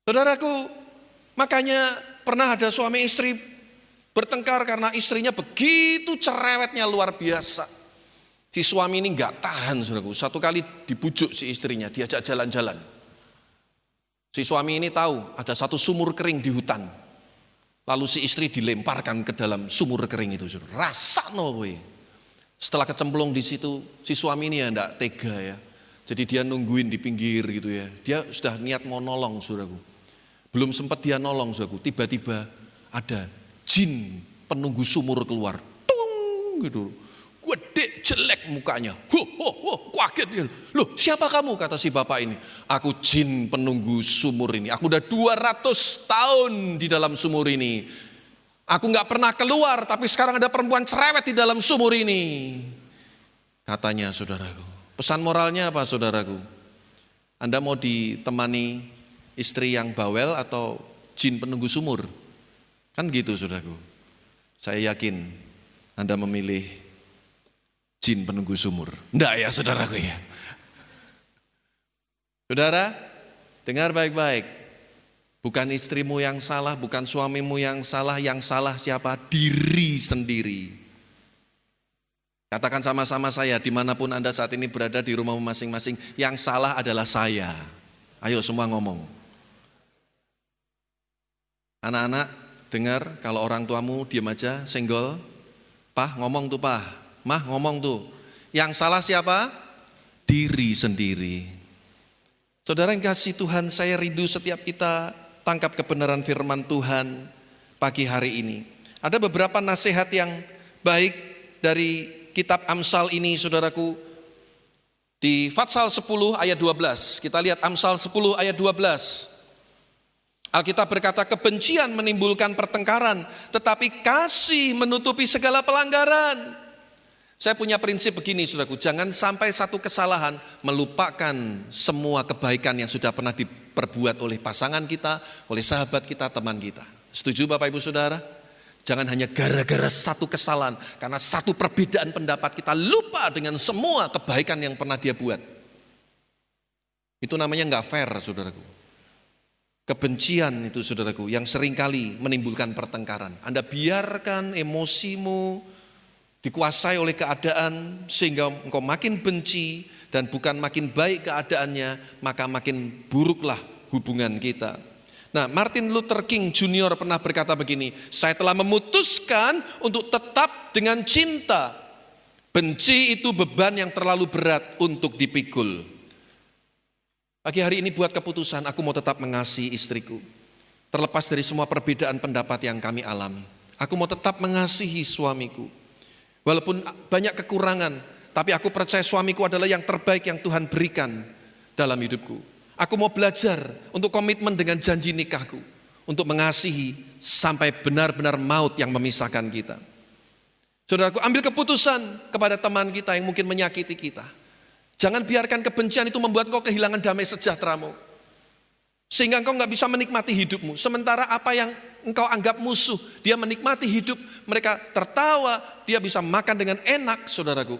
Speaker 2: Saudaraku, makanya pernah ada suami istri bertengkar karena istrinya begitu cerewetnya luar biasa. Si suami ini gak tahan saudaraku, satu kali dibujuk si istrinya, diajak jalan-jalan. Si suami ini tahu ada satu sumur kering di hutan. Lalu si istri dilemparkan ke dalam sumur kering itu. Rasa no we. Setelah kecemplung di situ, si suami ini ya enggak tega ya. Jadi dia nungguin di pinggir gitu ya. Dia sudah niat mau nolong saudaraku. Belum sempat dia nolong saudaraku. Tiba-tiba ada jin penunggu sumur keluar. Tung gitu. Gede jelek mukanya. Kaget dia. Loh siapa kamu? Kata si bapak ini. Aku jin penunggu sumur ini. Aku udah 200 tahun di dalam sumur ini. Aku gak pernah keluar. Tapi sekarang ada perempuan cerewet di dalam sumur ini. Katanya saudaraku. Pesan moralnya apa saudaraku? Anda mau ditemani istri yang bawel atau jin penunggu sumur? Kan gitu saudaraku. Saya yakin Anda memilih jin penunggu sumur. Enggak ya saudaraku ya. Saudara, dengar baik-baik. Bukan istrimu yang salah, bukan suamimu yang salah siapa? Diri sendiri. Katakan sama-sama saya, dimanapun Anda saat ini berada di rumahmu masing-masing, yang salah adalah saya. Ayo semua ngomong. Anak-anak, dengar kalau orang tuamu diam aja, senggol. Pah, ngomong tuh pah. Mah ngomong tuh, yang salah siapa? Diri sendiri. Saudara yang kasih Tuhan, saya rindu setiap kita tangkap kebenaran firman Tuhan pagi hari ini. Ada beberapa nasihat yang baik dari kitab Amsal ini saudaraku. Di Fatsal 10 ayat 12, kita lihat Amsal 10 ayat 12. Alkitab berkata kebencian menimbulkan pertengkaran, tetapi kasih menutupi segala pelanggaran. Saya punya prinsip begini saudaraku, jangan sampai satu kesalahan melupakan semua kebaikan yang sudah pernah diperbuat oleh pasangan kita, oleh sahabat kita, teman kita. Setuju Bapak Ibu Saudara? Jangan hanya gara-gara satu kesalahan, karena satu perbedaan pendapat kita lupa dengan semua kebaikan yang pernah dia buat. Itu namanya nggak fair saudaraku. Kebencian itu saudaraku yang seringkali menimbulkan pertengkaran. Anda biarkan emosimu dikuasai oleh keadaan sehingga engkau makin benci dan bukan makin baik keadaannya, maka makin buruklah hubungan kita. Nah, Martin Luther King Jr. pernah berkata begini, saya telah memutuskan untuk tetap dengan cinta. Benci itu beban yang terlalu berat untuk dipikul. Pagi hari ini buat keputusan, aku mau tetap mengasihi istriku. Terlepas dari semua perbedaan pendapat yang kami alami. Aku mau tetap mengasihi suamiku. Walaupun banyak kekurangan, tapi aku percaya suamiku adalah yang terbaik yang Tuhan berikan dalam hidupku. Aku mau belajar untuk komitmen dengan janji nikahku, untuk mengasihi sampai benar-benar maut yang memisahkan kita. Saudaraku, ambil keputusan kepada teman kita yang mungkin menyakiti kita. Jangan biarkan kebencian itu membuat engkau kehilangan damai sejahteramu. Sehingga engkau gak bisa menikmati hidupmu. Sementara apa yang engkau anggap musuh, dia menikmati hidup, mereka tertawa, dia bisa makan dengan enak, saudaraku.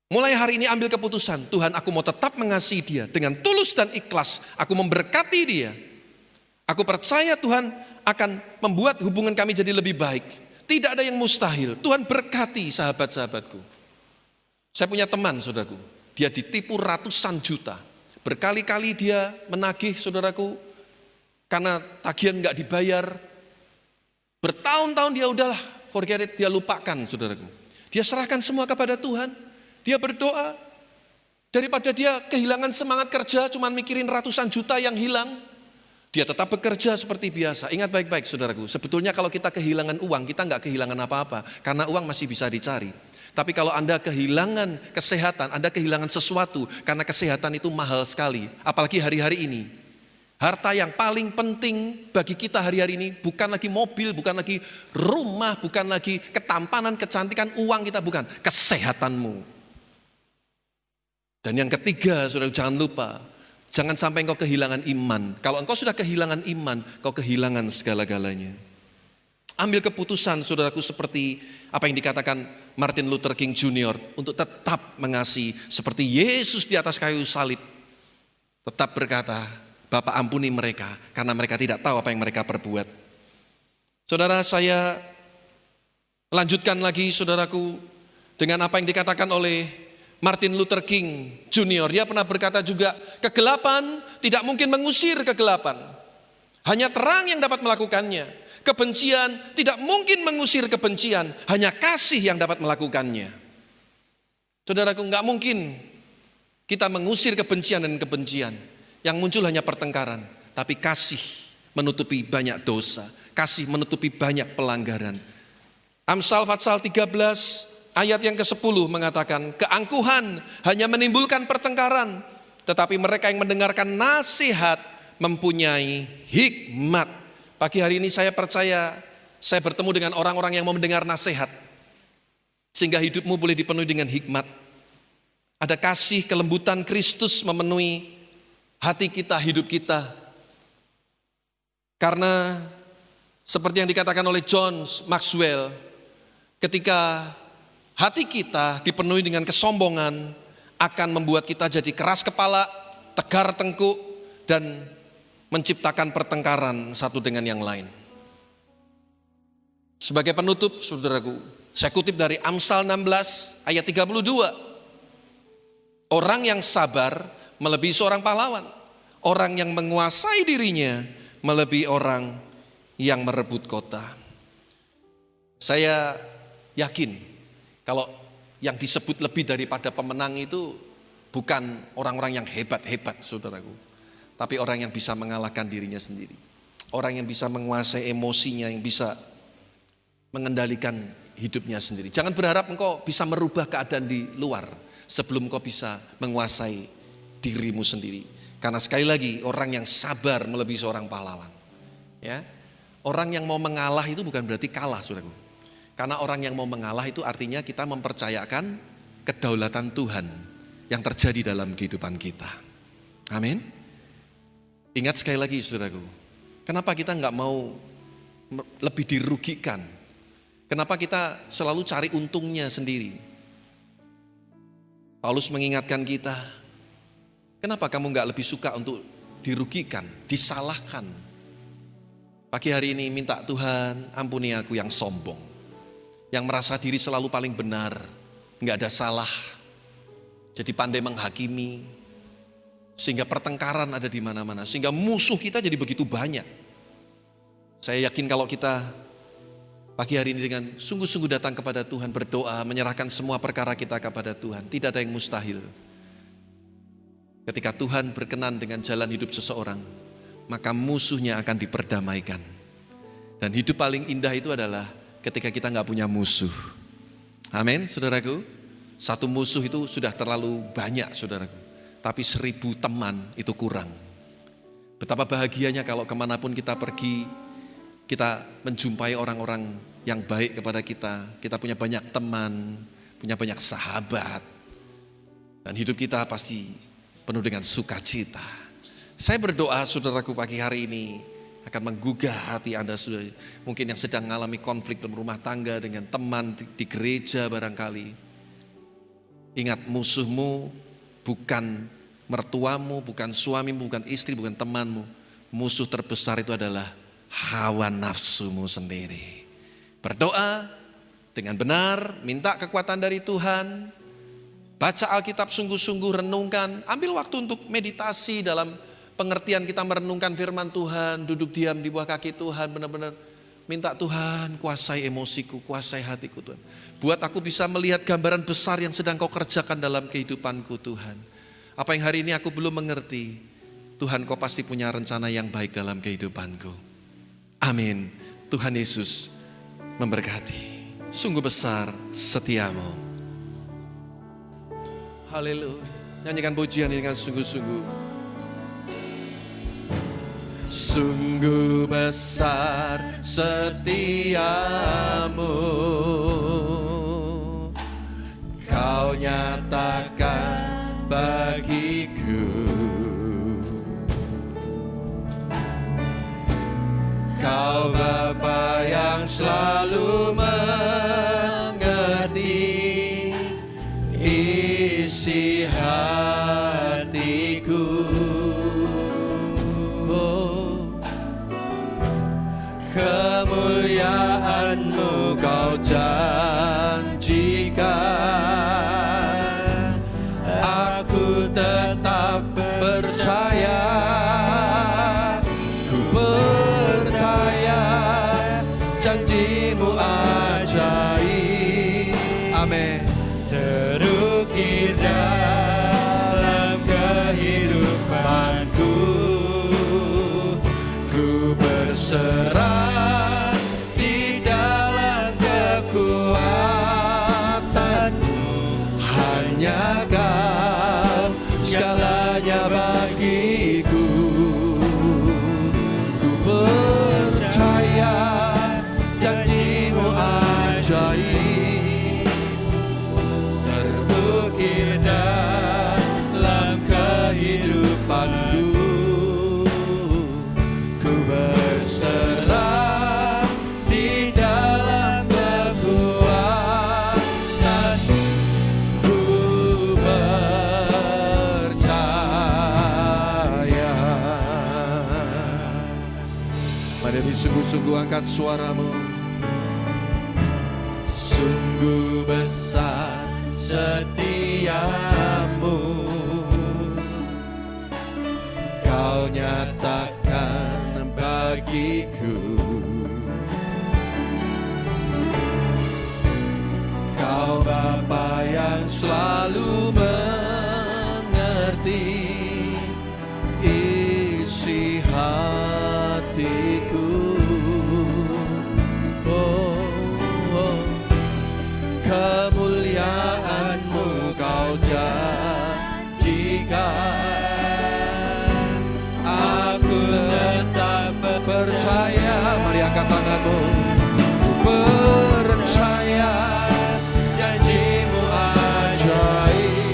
Speaker 2: Mulai hari ini ambil keputusan, Tuhan aku mau tetap mengasihi dia dengan tulus dan ikhlas, aku memberkati dia. Aku percaya Tuhan akan membuat hubungan kami jadi lebih baik. Tidak ada yang mustahil, Tuhan berkati sahabat-sahabatku. Saya punya teman, saudaraku, dia ditipu ratusan juta. Berkali-kali dia menagih, saudaraku, karena tagihan gak dibayar. Bertahun-tahun dia udahlah, forget it, dia lupakan saudaraku. Dia serahkan semua kepada Tuhan. Dia berdoa. Daripada dia kehilangan semangat kerja, cuman mikirin ratusan juta yang hilang. Dia tetap bekerja seperti biasa. Ingat baik-baik saudaraku, sebetulnya kalau kita kehilangan uang, kita nggak kehilangan apa-apa. Karena uang masih bisa dicari. Tapi kalau Anda kehilangan kesehatan, Anda kehilangan sesuatu. Karena kesehatan itu mahal sekali. Apalagi hari-hari ini. Harta yang paling penting bagi kita hari-hari ini bukan lagi mobil, bukan lagi rumah, bukan lagi ketampanan, kecantikan, uang kita, bukan. Kesehatanmu. Dan yang ketiga, saudara, jangan lupa. Jangan sampai engkau kehilangan iman. Kalau engkau sudah kehilangan iman, kau kehilangan segala-galanya. Ambil keputusan, saudaraku, seperti apa yang dikatakan Martin Luther King Jr. untuk tetap mengasihi seperti Yesus di atas kayu salib. Tetap berkata, Bapa ampuni mereka karena mereka tidak tahu apa yang mereka perbuat. Saudara, saya lanjutkan lagi, saudaraku, dengan apa yang dikatakan oleh Martin Luther King Jr. Dia pernah berkata juga, kegelapan tidak mungkin mengusir kegelapan. Hanya terang yang dapat melakukannya. Kebencian tidak mungkin mengusir kebencian. Hanya kasih yang dapat melakukannya. Saudaraku, enggak mungkin kita mengusir kebencian dan kebencian. Yang muncul hanya pertengkaran. Tapi kasih menutupi banyak dosa. Kasih menutupi banyak pelanggaran. Amsal Fatsal 13 ayat yang ke-10 mengatakan, keangkuhan hanya menimbulkan pertengkaran, tetapi mereka yang mendengarkan nasihat mempunyai hikmat. Pagi hari ini saya percaya, saya bertemu dengan orang-orang yang mau mendengar nasihat, sehingga hidupmu boleh dipenuhi dengan hikmat. Ada kasih, kelembutan Kristus memenuhi hati kita, hidup kita. Karena seperti yang dikatakan oleh John Maxwell, ketika hati kita dipenuhi dengan kesombongan akan membuat kita jadi keras kepala, tegar tengkuk, dan menciptakan pertengkaran satu dengan yang lain. Sebagai penutup, saudaraku, saya kutip dari Amsal 16 ayat 32. Orang yang sabar melebihi seorang pahlawan. Orang yang menguasai dirinya melebihi orang yang merebut kota. Saya yakin kalau yang disebut lebih daripada pemenang itu bukan orang-orang yang hebat-hebat, saudaraku. Tapi orang yang bisa mengalahkan dirinya sendiri. Orang yang bisa menguasai emosinya, yang bisa mengendalikan hidupnya sendiri. Jangan berharap engkau bisa merubah keadaan di luar sebelum engkau bisa menguasai dirimu sendiri. Karena sekali lagi, orang yang sabar melebihi seorang pahlawan. Ya, orang yang mau mengalah itu bukan berarti kalah, saudaraku. Karena orang yang mau mengalah itu artinya kita mempercayakan kedaulatan Tuhan yang terjadi dalam kehidupan kita. Amin. Ingat sekali lagi, saudaraku, kenapa kita nggak mau lebih dirugikan? Kenapa kita selalu cari untungnya sendiri? Paulus mengingatkan kita, kenapa kamu nggak lebih suka untuk dirugikan, disalahkan? Pagi hari ini minta Tuhan, ampuni aku yang sombong. Yang merasa diri selalu paling benar, nggak ada salah, jadi pandai menghakimi, sehingga pertengkaran ada di mana-mana, sehingga musuh kita jadi begitu banyak. Saya yakin kalau kita pagi hari ini dengan sungguh-sungguh datang kepada Tuhan, berdoa, menyerahkan semua perkara kita kepada Tuhan, tidak ada yang mustahil. Ketika Tuhan berkenan dengan jalan hidup seseorang, maka musuhnya akan diperdamaikan. Dan hidup paling indah itu adalah ketika kita nggak punya musuh. Amin, saudaraku. Satu musuh itu sudah terlalu banyak, saudaraku. Tapi 1000 teman itu kurang. Betapa bahagianya kalau kemanapun kita pergi, kita menjumpai orang-orang yang baik kepada kita. Kita punya banyak teman, punya banyak sahabat. Dan hidup kita pasti penuh dengan sukacita. Saya berdoa, saudaraku, pagi hari ini akan menggugah hati Anda, mungkin yang sedang mengalami konflik dalam rumah tangga dengan teman di gereja barangkali. Ingat, musuhmu bukan mertuamu, bukan suamimu, bukan istri, bukan temanmu. Musuh terbesar itu adalah hawa nafsumu sendiri. Berdoa dengan benar, minta kekuatan dari Tuhan. Baca Alkitab sungguh-sungguh, renungkan, ambil waktu untuk meditasi dalam pengertian kita merenungkan firman Tuhan, duduk diam di bawah kaki Tuhan, benar-benar minta Tuhan kuasai emosiku, kuasai hatiku Tuhan. Buat aku bisa melihat gambaran besar yang sedang kau kerjakan dalam kehidupanku Tuhan. Apa yang hari ini aku belum mengerti, Tuhan, Kau pasti punya rencana yang baik dalam kehidupanku. Amin. Tuhan Yesus memberkati. Sungguh besar setiamu. Haleluya. Nyanyikan pujian ini dengan sungguh-sungguh. Sungguh besar setiamu, Kau nyatakan bagiku. Kau Bapa yang selalu mengerti isi hatiku. Oh, kemuliaan-Mu Kau janjikan, aku tetap percaya. Janji-Mu ajaib, amin, terukir dalam kehidupanku. Ku berserah di dalam kekuatan-Mu, hanya Kau segalanya bagiku. Ku percaya janji-Mu ajaib, terukir dalam kehidupanku. Ku berserah di dalam kekuatan-Mu, ku percaya. Mari sungguh-sungguh angkat suaramu. Sungguh besar setiamu, Kau nyatakan bagiku. Kau Bapa yang selalu mengerti isi hatiku. Kemuliaan-Mu Kau janjikan, aku tetap percaya. Mari angkat tanganmu. Percaya janji-Mu ajaib,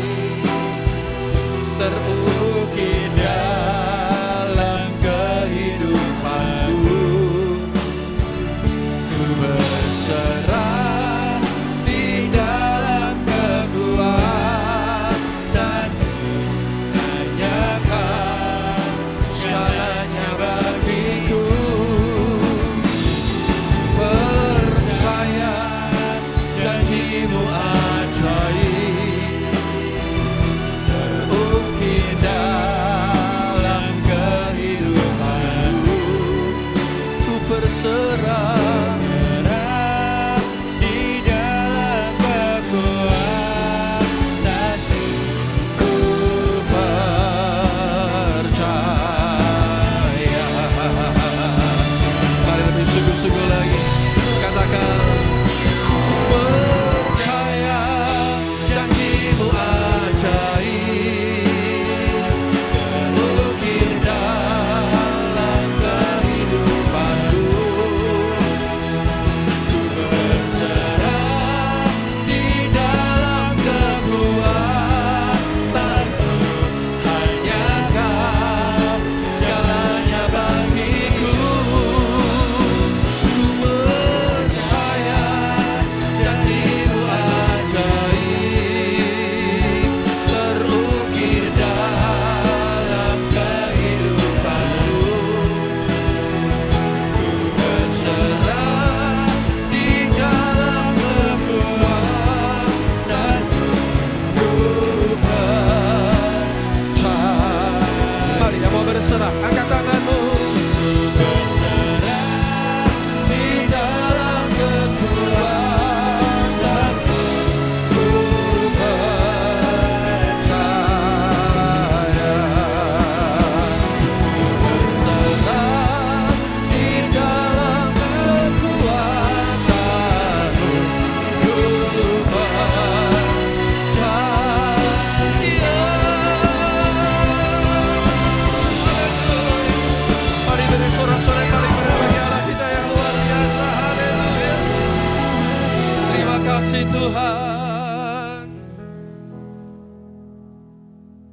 Speaker 2: kasih Tuhan.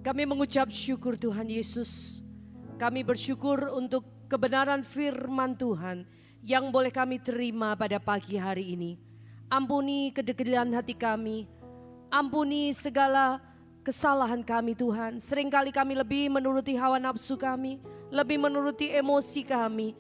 Speaker 3: Kami mengucap syukur Tuhan Yesus. Kami bersyukur untuk kebenaran firman Tuhan yang boleh kami terima pada pagi hari ini. Ampuni kedegilan hati kami. Ampuni segala kesalahan kami Tuhan. Seringkali kami lebih menuruti hawa nafsu kami, lebih menuruti emosi kami.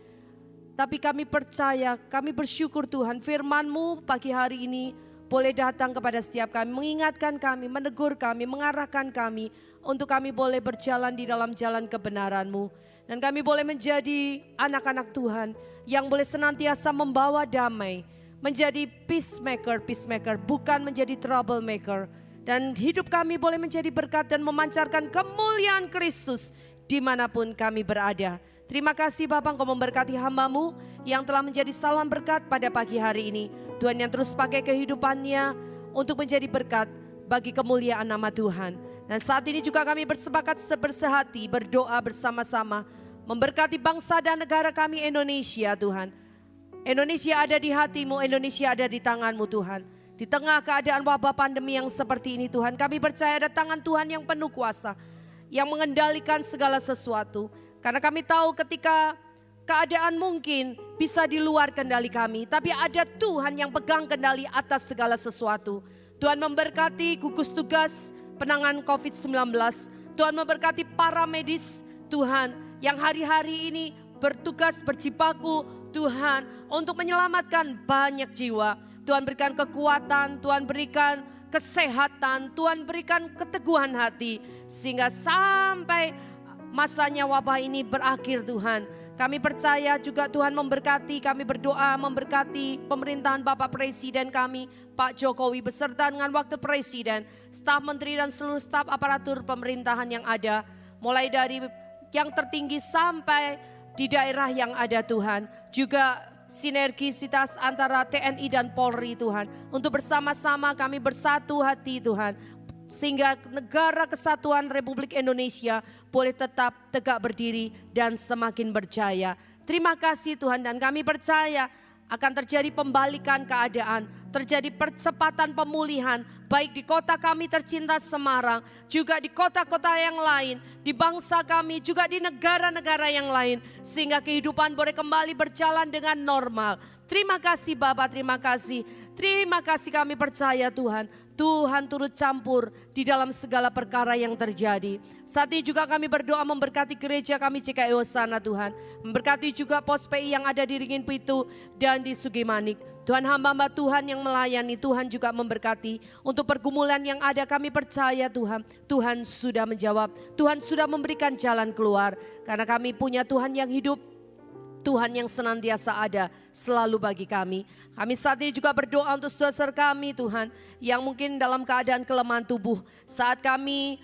Speaker 3: Tapi kami percaya, kami bersyukur Tuhan, firman-Mu pagi hari ini boleh datang kepada setiap kami, mengingatkan kami, menegur kami, mengarahkan kami, untuk kami boleh berjalan di dalam jalan kebenaran-Mu. Dan kami boleh menjadi anak-anak Tuhan yang boleh senantiasa membawa damai, menjadi peacemaker, bukan menjadi troublemaker. Dan hidup kami boleh menjadi berkat dan memancarkan kemuliaan Kristus dimanapun kami berada. Terima kasih Bapa, Engkau memberkati hamba-Mu yang telah menjadi salam berkat pada pagi hari ini. Tuhan yang terus pakai kehidupannya untuk menjadi berkat bagi kemuliaan nama Tuhan. Dan saat ini juga kami bersepakat bersehati, berdoa bersama-sama, memberkati bangsa dan negara kami Indonesia Tuhan. Indonesia ada di hati-Mu, Indonesia ada di tangan-Mu Tuhan. Di tengah keadaan wabah pandemi yang seperti ini Tuhan, kami percaya ada tangan Tuhan yang penuh kuasa, yang mengendalikan segala sesuatu. Karena kami tahu ketika keadaan mungkin bisa di luar kendali kami, tapi ada Tuhan yang pegang kendali atas segala sesuatu. Tuhan memberkati gugus tugas penanganan COVID-19. Tuhan memberkati para medis Tuhan yang hari-hari ini bertugas berjibaku Tuhan untuk menyelamatkan banyak jiwa. Tuhan berikan kekuatan, Tuhan berikan kesehatan, Tuhan berikan keteguhan hati. Sehingga sampai masanya wabah ini berakhir Tuhan. Kami percaya juga Tuhan memberkati, kami berdoa memberkati pemerintahan Bapak Presiden kami, Pak Jokowi beserta dengan Wakil Presiden, staf menteri dan seluruh staf aparatur pemerintahan yang ada. Mulai dari yang tertinggi sampai di daerah yang ada Tuhan. Juga sinergisitas antara TNI dan Polri Tuhan. Untuk bersama-sama kami bersatu hati Tuhan. Sehingga negara kesatuan Republik Indonesia boleh tetap tegak berdiri dan semakin berjaya. Terima kasih Tuhan, dan kami percaya akan terjadi pembalikan keadaan, terjadi percepatan pemulihan, baik di kota kami tercinta Semarang, juga di kota-kota yang lain, di bangsa kami, juga di negara-negara yang lain, sehingga kehidupan boleh kembali berjalan dengan normal. Terima kasih Bapa, terima kasih kami percaya Tuhan. Tuhan turut campur di dalam segala perkara yang terjadi. Saat ini juga kami berdoa memberkati gereja kami GKI Hosana Tuhan. Memberkati juga pos PI yang ada di Ringin Pitu dan di Sugimanik. Tuhan, hamba-hamba Tuhan yang melayani, Tuhan juga memberkati. Untuk pergumulan yang ada kami percaya Tuhan, Tuhan sudah menjawab. Tuhan sudah memberikan jalan keluar. Karena kami punya Tuhan yang hidup, Tuhan yang senantiasa ada selalu bagi kami. Kami saat ini juga berdoa untuk saudara kami Tuhan yang mungkin dalam keadaan kelemahan tubuh. Saat kami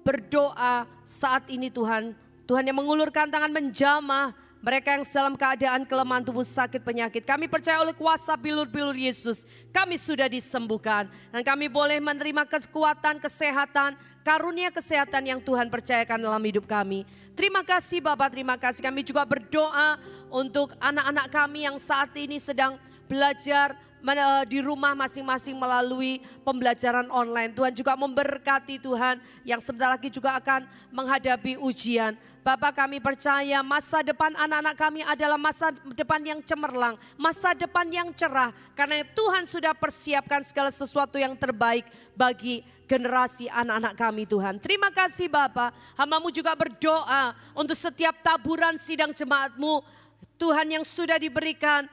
Speaker 3: berdoa saat ini Tuhan, Tuhan yang mengulurkan tangan menjamah mereka yang dalam keadaan kelemahan tubuh, sakit, penyakit. Kami percaya oleh kuasa bilur-bilur Yesus, kami sudah disembuhkan. Dan kami boleh menerima kekuatan, kesehatan, karunia kesehatan yang Tuhan percayakan dalam hidup kami. Terima kasih Bapak, terima kasih. Kami juga berdoa untuk anak-anak kami yang saat ini sedang belajar di rumah masing-masing melalui pembelajaran online. Tuhan juga memberkati Tuhan yang sebentar lagi juga akan menghadapi ujian. Bapak, kami percaya masa depan anak-anak kami adalah masa depan yang cemerlang, masa depan yang cerah. Karena Tuhan sudah persiapkan segala sesuatu yang terbaik bagi generasi anak-anak kami Tuhan. Terima kasih Bapak. Hamba-Mu juga berdoa untuk setiap taburan sidang jemaat-Mu Tuhan yang sudah diberikan.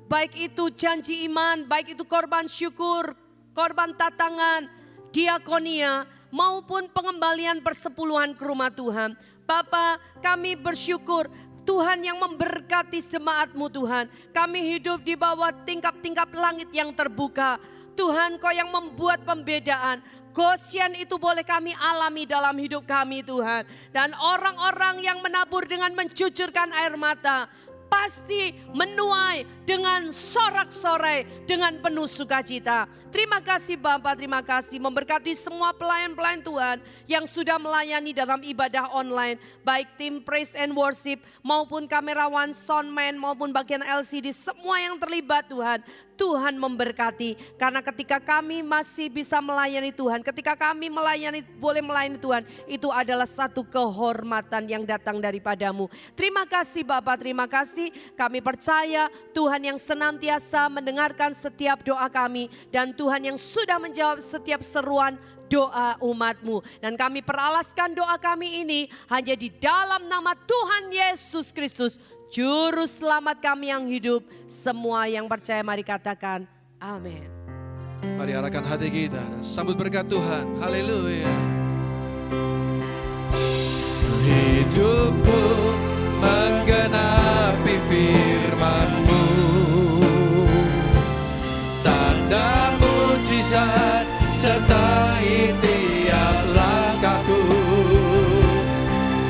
Speaker 3: Baik itu janji iman, baik itu korban syukur, korban tatangan, diakonia, maupun pengembalian persepuluhan ke rumah Tuhan. Bapa, kami bersyukur Tuhan yang memberkati jemaat-Mu Tuhan. Kami hidup di bawah tingkap-tingkap langit yang terbuka. Tuhan, Kau yang membuat pembedaan. Gosyen itu boleh kami alami dalam hidup kami Tuhan. Dan orang-orang yang menabur dengan mencucurkan air mata, pasti menuai dengan sorak-sorai, dengan penuh sukacita. Terima kasih Bapak, terima kasih memberkati semua pelayan-pelayan Tuhan yang sudah melayani dalam ibadah online. Baik tim praise and worship maupun kamerawan, soundman maupun bagian LCD, semua yang terlibat Tuhan. Tuhan memberkati. Karena ketika kami masih bisa melayani Tuhan, ketika kami boleh melayani Tuhan, itu adalah satu kehormatan yang datang daripadamu. Terima kasih Bapa, terima kasih. Kami percaya Tuhan yang senantiasa mendengarkan setiap doa kami, dan Tuhan yang sudah menjawab setiap seruan doa umatmu. Dan kami peralaskan doa kami ini hanya di dalam nama Tuhan Yesus Kristus, Juru Selamat kami yang hidup. Semua yang percaya mari katakan amin.
Speaker 2: Mari arahkan hati kita dan sambut berkat Tuhan. Haleluya. Hidupku menggenapi firman-Mu, tanda mujizat sertai tiap langkahku.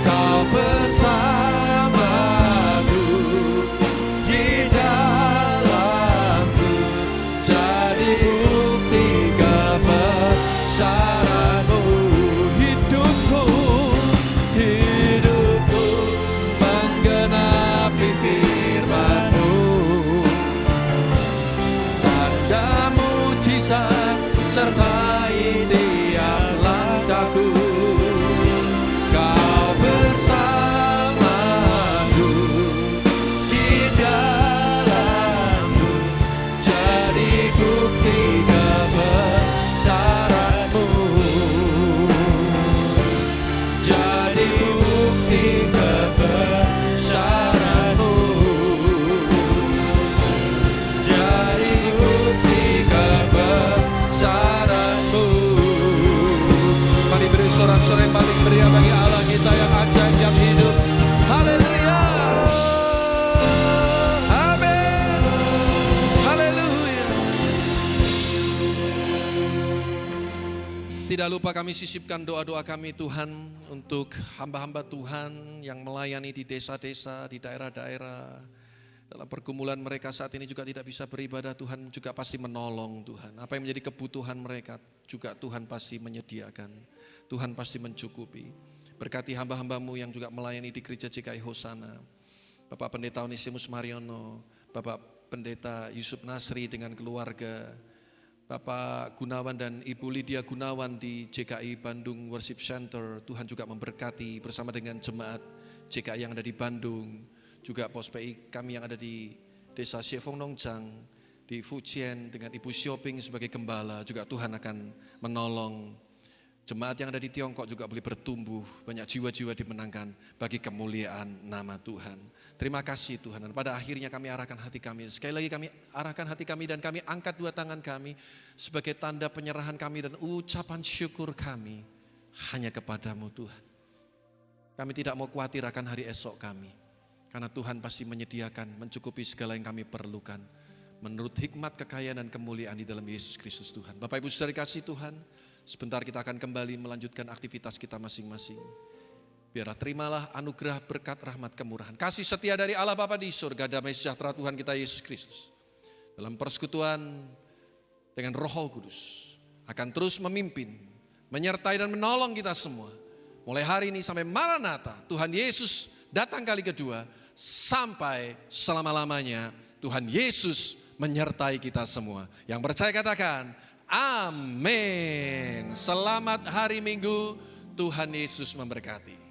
Speaker 2: Kau bersamaku di dalamku, jadi bukti kebesaran-Mu. Hidupku menggenapi firman-Mu, tanda mujizat sertai tiap langkahku. Kau bersamaku di dalamku, jadi bukti kebesaran-Mu, jadi bukti kebesaran-Mu, jadi bukti kebesaran-Mu. Mari beri sorak-sorai yang paling meriah bagi Allah kita yang ajaib, yang hidup. Haleluya. Amin. Haleluya. Tidak lupa kami sisipkan doa-doa kami Tuhan untuk hamba-hamba Tuhan yang melayani di desa-desa, di daerah-daerah. Dalam pergumulan mereka saat ini juga tidak bisa beribadah, Tuhan juga pasti menolong Tuhan. Apa yang menjadi kebutuhan mereka juga Tuhan pasti menyediakan. Tuhan pasti mencukupi. Berkati hamba-hamba-Mu yang juga melayani di gereja GKI Hosana. Bapak Pendeta Onesimus Mariono, Bapak Pendeta Yusuf Nasri dengan keluarga, Bapak Gunawan dan Ibu Lydia Gunawan di GKI Bandung Worship Center. Tuhan juga memberkati bersama dengan jemaat GKI yang ada di Bandung. Juga pos PI kami yang ada di desa Siefong Nongjang, di Fujian dengan Ibu Shopping sebagai gembala. Juga Tuhan akan menolong. Jemaat yang ada di Tiongkok juga boleh bertumbuh, banyak jiwa-jiwa dimenangkan bagi kemuliaan nama Tuhan. Terima kasih Tuhan, dan pada akhirnya kami arahkan hati kami. Sekali lagi kami arahkan hati kami dan kami angkat dua tangan kami sebagai tanda penyerahan kami dan ucapan syukur kami hanya kepadamu Tuhan. Kami tidak mau khawatir akan hari esok kami, karena Tuhan pasti menyediakan, mencukupi segala yang kami perlukan. Menurut hikmat, kekayaan, dan kemuliaan di dalam Yesus Kristus Tuhan. Bapak Ibu saudara kasih Tuhan, sebentar kita akan kembali melanjutkan aktivitas kita masing-masing. Biarlah terimalah anugerah berkat rahmat kemurahan. Kasih setia dari Allah Bapa di surga, damai sejahtera Tuhan kita Yesus Kristus. Dalam persekutuan dengan Roh Kudus akan terus memimpin, menyertai dan menolong kita semua. Mulai hari ini sampai Maranatha, Tuhan Yesus datang kali kedua, sampai selama-lamanya Tuhan Yesus menyertai kita semua. Yang percaya katakan, amin. Selamat hari Minggu, Tuhan Yesus memberkati.